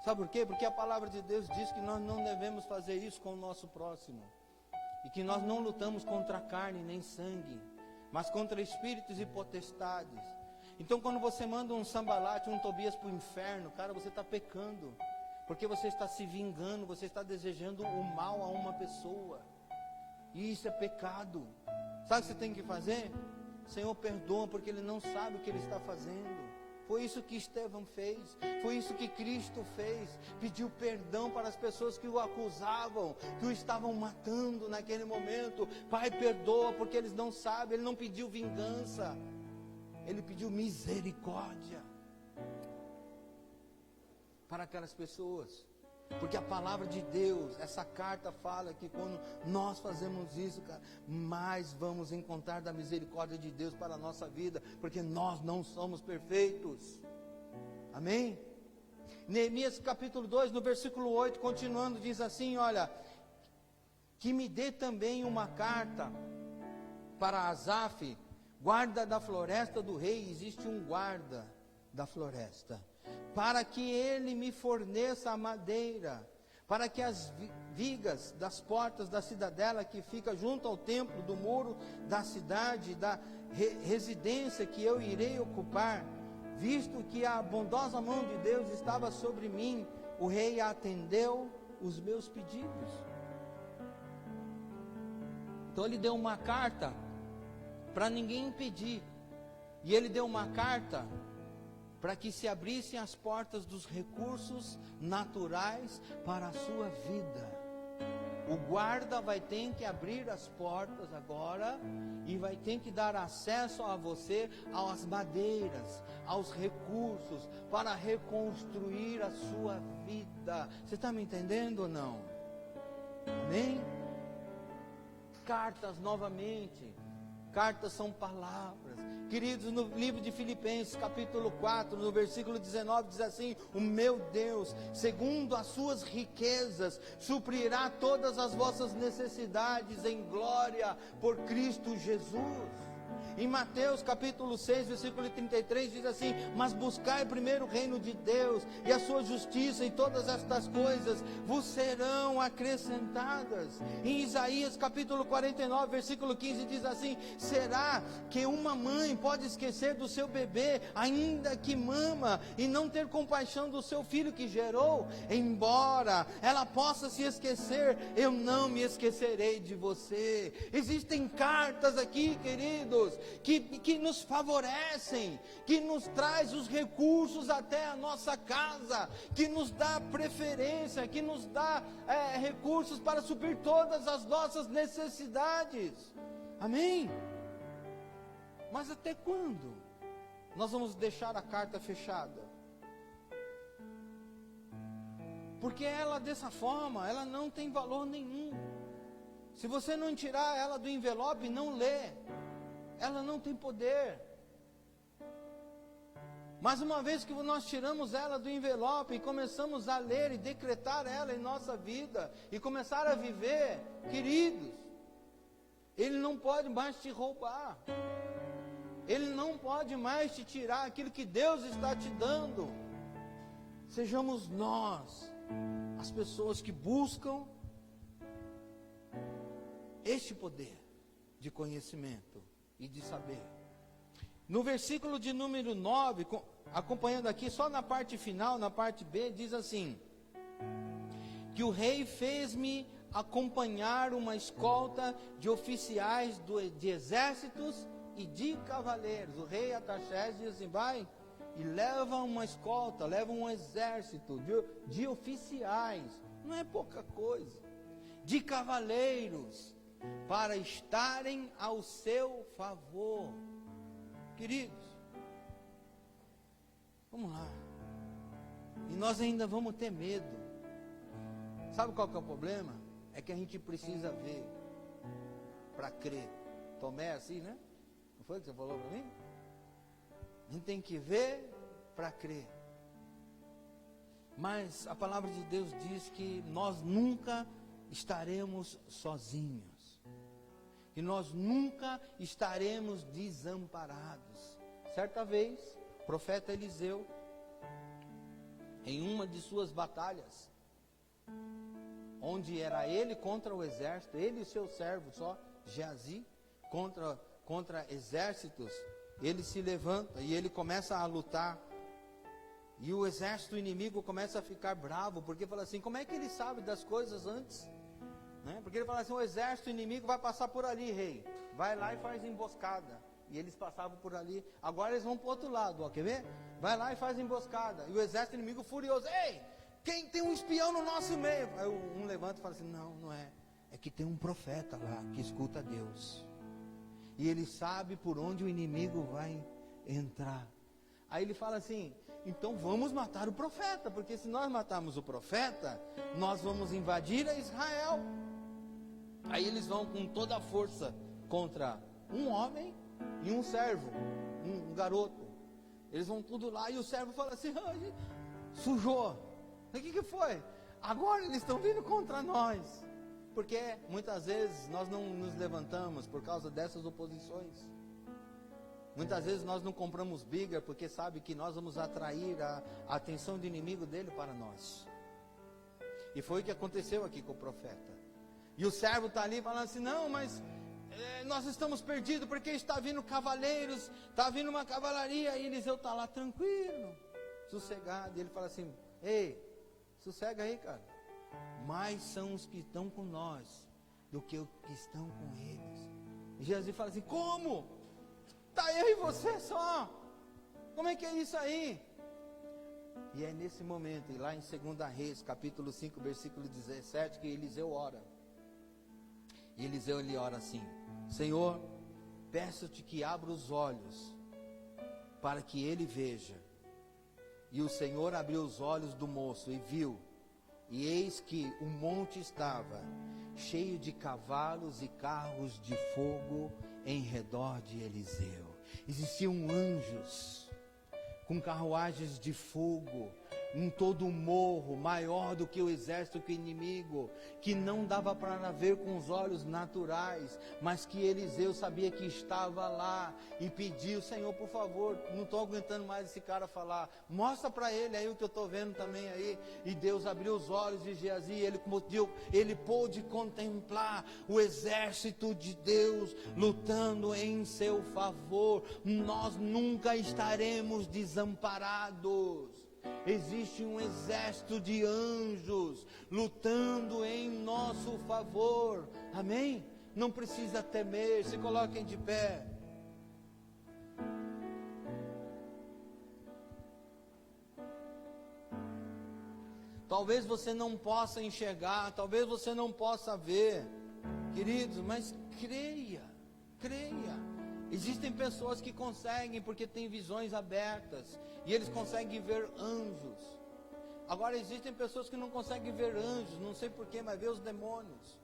Sabe por quê? Porque a palavra de Deus diz que nós não devemos fazer isso com o nosso próximo. E que nós não lutamos contra carne nem sangue, mas contra espíritos e potestades. Então, quando você manda um Sambalate, um Tobias para o inferno, cara, você está pecando. Porque você está se vingando, você está desejando o mal a uma pessoa. E isso é pecado. Sabe o que você tem que fazer? Senhor, perdoa, porque ele não sabe o que ele está fazendo. Foi isso que Estevão fez, foi isso que Cristo fez, pediu perdão para as pessoas que o acusavam, que o estavam matando naquele momento. Pai, perdoa, porque eles não sabem. Ele não pediu vingança, ele pediu misericórdia para aquelas pessoas. Porque a palavra de Deus, essa carta fala que quando nós fazemos isso, cara, mais vamos encontrar da misericórdia de Deus para a nossa vida, porque nós não somos perfeitos. Amém? Neemias capítulo 2, no versículo 8, continuando, diz assim: olha, que me dê também uma carta para Asaf, guarda da floresta do rei. Existe um guarda da floresta, para que ele me forneça a madeira, para que as vigas das portas da cidadela que fica junto ao templo, do muro da cidade, da residência que eu irei ocupar, visto que a bondosa mão de Deus estava sobre mim, o rei atendeu os meus pedidos. Então ele deu uma carta para ninguém impedir, e ele deu uma carta para que se abrissem as portas dos recursos naturais para a sua vida. O guarda vai ter que abrir as portas agora e vai ter que dar acesso a você, às madeiras, aos recursos, para reconstruir a sua vida. Você está me entendendo ou não? Amém? cartas novamente. Cartas são palavras. Queridos, no livro de Filipenses, capítulo 4, no versículo 19, diz assim: o meu Deus, segundo as suas riquezas, suprirá todas as vossas necessidades em glória por Cristo Jesus. Em Mateus capítulo 6, versículo 33, diz assim: mas buscai primeiro o reino de Deus e a sua justiça, e todas estas coisas vos serão acrescentadas. Em Isaías capítulo 49, versículo 15, diz assim: será que uma mãe pode esquecer do seu bebê, ainda que mama, e não ter compaixão do seu filho que gerou? Embora ela possa se esquecer, eu não me esquecerei de você. Existem cartas aqui, queridos, que nos favorecem, que nos traz os recursos até a nossa casa, que nos dá preferência, que nos dá recursos para suprir todas as nossas necessidades. Amém? Mas até quando nós vamos deixar a carta fechada? Porque ela, dessa forma, ela não tem valor nenhum. Se você não tirar ela do envelope e não ler, ela não tem poder. Mas uma vez que nós tiramos ela do envelope e começamos a ler e decretar ela em nossa vida e começar a viver, queridos, ele não pode mais te roubar. Ele não pode mais te tirar aquilo que Deus está te dando. Sejamos nós as pessoas que buscam este poder de conhecimento e de saber. No versículo de número 9, acompanhando aqui, só na parte final, na parte B, diz assim: que o rei fez-me acompanhar uma escolta de oficiais de exércitos e de cavaleiros. O rei Artaxerxes diz assim: vai e leva uma escolta, leva um exército de oficiais, não é pouca coisa, de cavaleiros, para estarem ao seu favor. Queridos, vamos lá. E nós ainda vamos ter medo. Sabe qual que é o problema? É que a gente precisa ver para crer. Tomé assim, né? Não foi o que você falou para mim? A gente tem que ver para crer. Mas a palavra de Deus diz que nós nunca estaremos sozinhos. Que nós nunca estaremos desamparados. Certa vez, o profeta Eliseu, em uma de suas batalhas, onde era ele contra o exército, ele e seu servo só, Geazi, contra exércitos, ele se levanta e ele começa a lutar. E o exército inimigo começa a ficar bravo, porque fala assim: como é que ele sabe das coisas antes? Né? Porque ele fala assim: o exército inimigo vai passar por ali, rei. Vai lá e faz emboscada. E eles passavam por ali. Agora eles vão para o outro lado, ó, quer ver? Vai lá e faz emboscada. E o exército inimigo furioso: ei, quem tem um espião no nosso meio? Aí um levanta e fala assim: não, não é. É que tem um profeta lá que escuta Deus. E ele sabe por onde o inimigo vai entrar. Aí ele fala assim: então vamos matar o profeta, porque se nós matarmos o profeta, nós vamos invadir a Israel. Aí eles vão com toda a força contra um homem e um servo, um garoto. Eles vão tudo lá e o servo fala assim: ai, sujou. O que foi? Agora eles estão vindo contra nós. Porque muitas vezes nós não nos levantamos por causa dessas oposições. Muitas vezes nós não compramos briga porque sabe que nós vamos atrair a atenção do inimigo dele para nós. E foi o que aconteceu aqui com o profeta. E o servo está ali falando assim: não, mas nós estamos perdidos porque está vindo cavaleiros, está vindo uma cavalaria. E Eliseu está lá tranquilo, sossegado. E ele fala assim: ei, sossega aí, cara. Mais são os que estão com nós do que os que estão com eles. E Jesus fala assim: como? Está eu e você só. Como é que é isso aí? E é nesse momento, e lá em 2 Reis, capítulo 5, versículo 17, que Eliseu ora. E Eliseu ele ora assim: Senhor, peço-te que abra os olhos para que ele veja. E o Senhor abriu os olhos do moço e viu. E eis que o monte estava cheio de cavalos e carros de fogo em redor de Eliseu. Existiam anjos com carruagens de fogo em todo o morro, maior do que o exército que o inimigo, que não dava para ver com os olhos naturais, mas que Eliseu sabia que estava lá e pediu: Senhor, por favor, não estou aguentando mais esse cara falar, mostra para ele aí o que eu estou vendo também aí. E Deus abriu os olhos de Geazi, ele pôde contemplar o exército de Deus lutando em seu favor. Nós nunca estaremos desamparados. Existe um exército de anjos lutando em nosso favor. Amém? Não precisa temer. Se coloquem de pé. Talvez você não possa enxergar, talvez você não possa ver, queridos, mas creia. Existem pessoas que conseguem, porque têm visões abertas, e eles conseguem ver anjos. Agora existem pessoas que não conseguem ver anjos, não sei porquê, mas vê os demônios.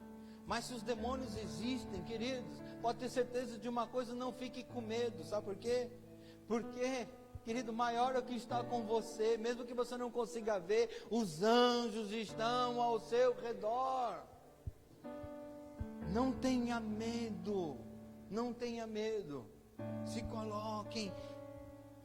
Mas se os demônios existem, queridos, pode ter certeza de uma coisa: não fique com medo. Sabe por quê? Porque, querido, maior é o que está com você. Mesmo que você não consiga ver, os anjos estão ao seu redor. Não tenha medo. Não tenha medo. Se coloquem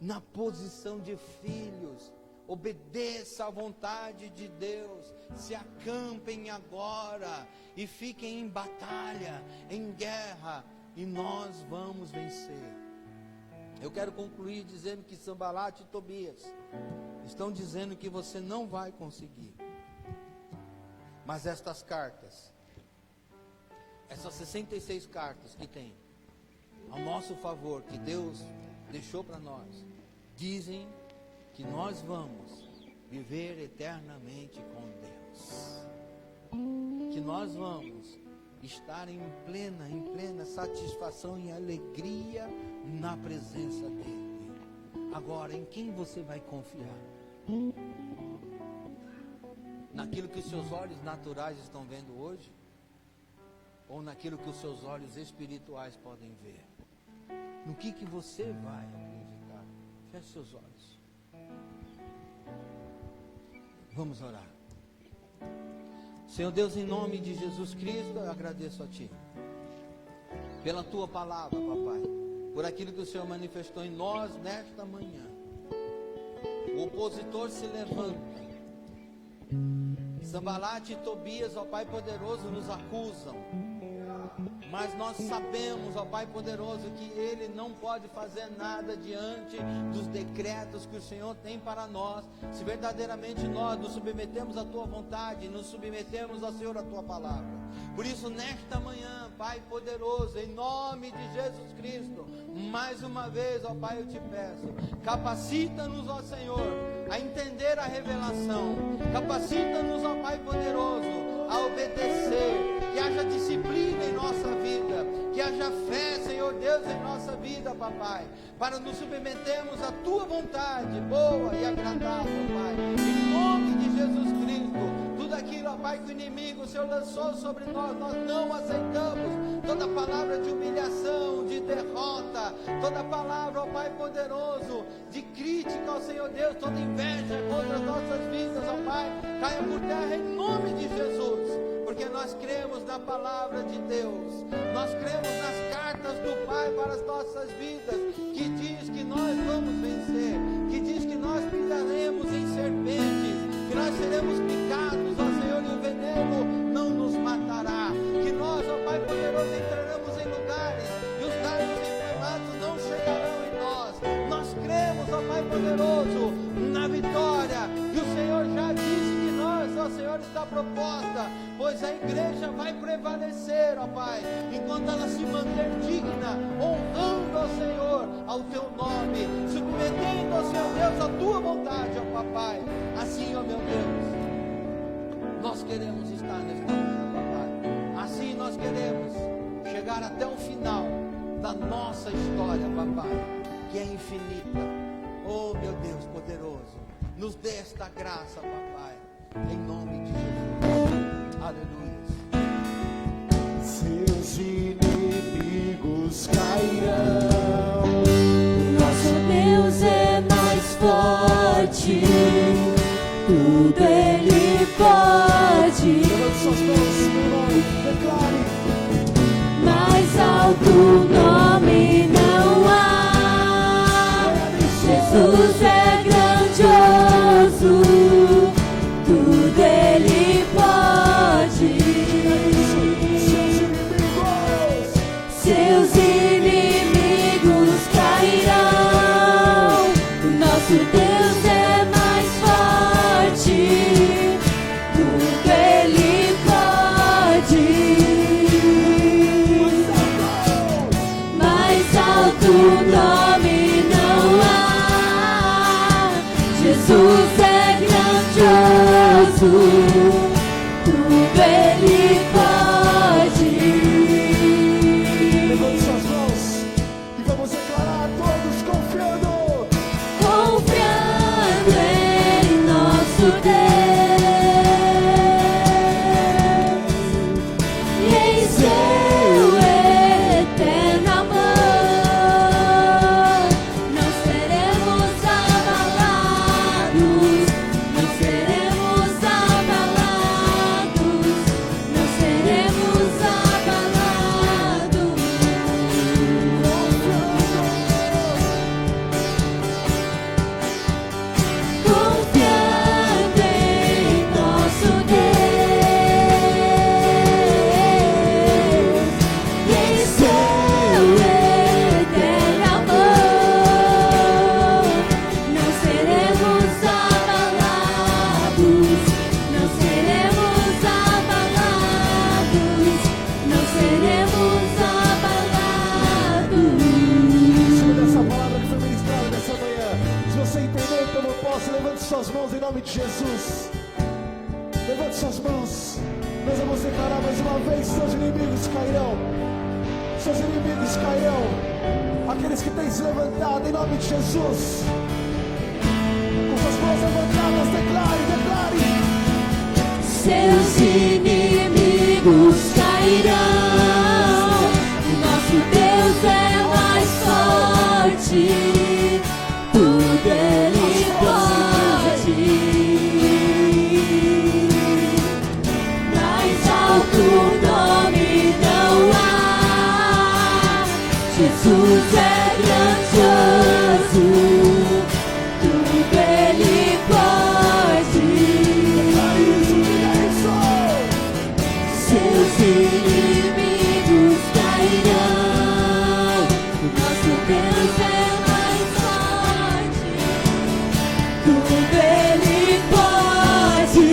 na posição de filhos. Obedeça à vontade de Deus. Se acampem agora e fiquem em batalha, em guerra, e nós vamos vencer. Eu quero concluir dizendo que Sanbalat e Tobias estão dizendo que você não vai conseguir. Mas estas cartas, essas 66 cartas que tem ao nosso favor, que Deus deixou para nós, dizem que nós vamos viver eternamente com Deus, que nós vamos estar em plena satisfação e alegria na presença dEle. Agora, em quem você vai confiar? Naquilo que os seus olhos naturais estão vendo hoje? Ou naquilo que os seus olhos espirituais podem ver? No que você vai acreditar? Feche seus olhos. Vamos orar. Senhor Deus, em nome de Jesus Cristo, eu agradeço a Ti pela Tua palavra, papai, por aquilo que o Senhor manifestou em nós nesta manhã. O opositor se levanta. Sanbalat e Tobias, ó Pai poderoso, nos acusam. Mas nós sabemos, ó Pai poderoso, que ele não pode fazer nada diante dos decretos que o Senhor tem para nós, se verdadeiramente nós nos submetemos à Tua vontade, nos submetemos ao Senhor, à Tua palavra. Por isso, nesta manhã, Pai poderoso, em nome de Jesus Cristo, mais uma vez, ó Pai, eu te peço, capacita-nos, ó Senhor, a entender a revelação, capacita-nos, ó Pai poderoso, a obedecer, que haja disciplina em nossa vida, que haja fé, Senhor Deus, em nossa vida, papai, para nos submetermos à Tua vontade, boa e agradável, Pai, em nome de Jesus Cristo. Tudo aquilo, ó Pai, que o inimigo, o Senhor, lançou sobre nós, nós não aceitamos. Toda palavra de humilhação, de derrota, toda palavra, ó Pai poderoso, de crítica ao Senhor Deus, toda inveja contra as nossas vidas, ó Pai, caia por terra em nome de Jesus. Porque nós cremos na palavra de Deus, nós cremos nas cartas do Pai para as nossas vidas, que diz que nós vamos vencer, que diz que nós pisaremos em serpentes, que nós seremos picados, ó Senhor, e o veneno não nos matará, que nós, ó Pai poderoso, entraremos em lugares e os dardos inflamados não chegarão em nós. Nós cremos, ó Pai poderoso, na vitória, e o Senhor já disse que nós, ó Senhor, está proposta, pois a igreja vai prevalecer, ó Pai, enquanto ela se manter digna, honrando ao Senhor, ao Teu nome, submetendo ao Senhor Deus a Tua vontade, ó Papai. Assim, ó meu Deus, nós queremos estar nesta vida, Papai. Assim nós queremos chegar até o final da nossa história, Papai, que é infinita. Oh, meu Deus poderoso, nos dê esta graça, Papai, em nome de Jesus. Aleluia. pode. Levante suas mãos, meu irmão, declare. Mais alto nome não há. Jesus é grandioso, tudo Ele pode. Seus inimigos cairão. Nosso Deus é mais forte, tudo Ele pode. Mais alto nome não há. Jesus é grandioso, tudo Ele pode. Levante suas mãos e vamos declarar todos confiando. Confiando em nosso Deus e em seu eterno amor, não seremos abalados, não seremos abalados, não seremos abalados. Confiando em nosso Deus e em seu eterno amor, não seremos abalados, não seremos abalados, não seremos abalados. Escuta essa palavra que foi ministrada nessa manhã. Se você entendeu como eu posso, levante suas mãos em nome de Jesus. Levante suas mãos. Nós vamos declarar mais uma vez: seus inimigos cairão. Seus inimigos cairão. Aqueles que têm se levantado em nome de Jesus. Com suas mãos levantadas, declare, declare. Seus inimigos cairão. Nosso Deus é mais forte, tudo Ele pode. Mais alto nome não há. Jesus é grandioso, tudo Ele pode. Seus inimigos cairão. Nosso Deus é mais forte, tudo Ele pode.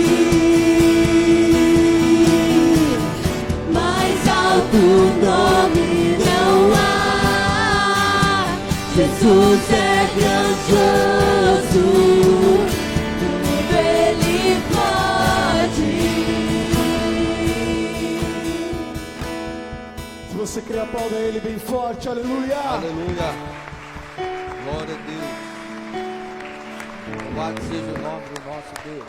Mais alto nome não há. Jesus é grandioso, tudo Ele pode. Se você crê, aplauda Ele bem forte, aleluia. Aleluia. Glória a Deus. Louvado seja o nome do nosso Deus.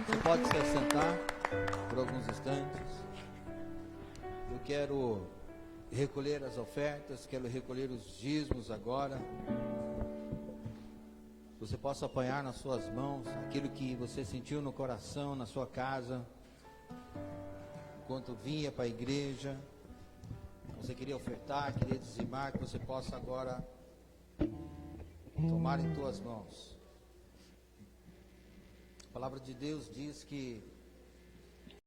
Você pode se assentar por alguns instantes. Eu quero recolher as ofertas, quero recolher os dízimos agora. Você possa apanhar nas suas mãos aquilo que você sentiu no coração, na sua casa, enquanto vinha para a igreja. Você queria ofertar, queria dizimar, que você possa agora tomar em tuas mãos. A palavra de Deus diz que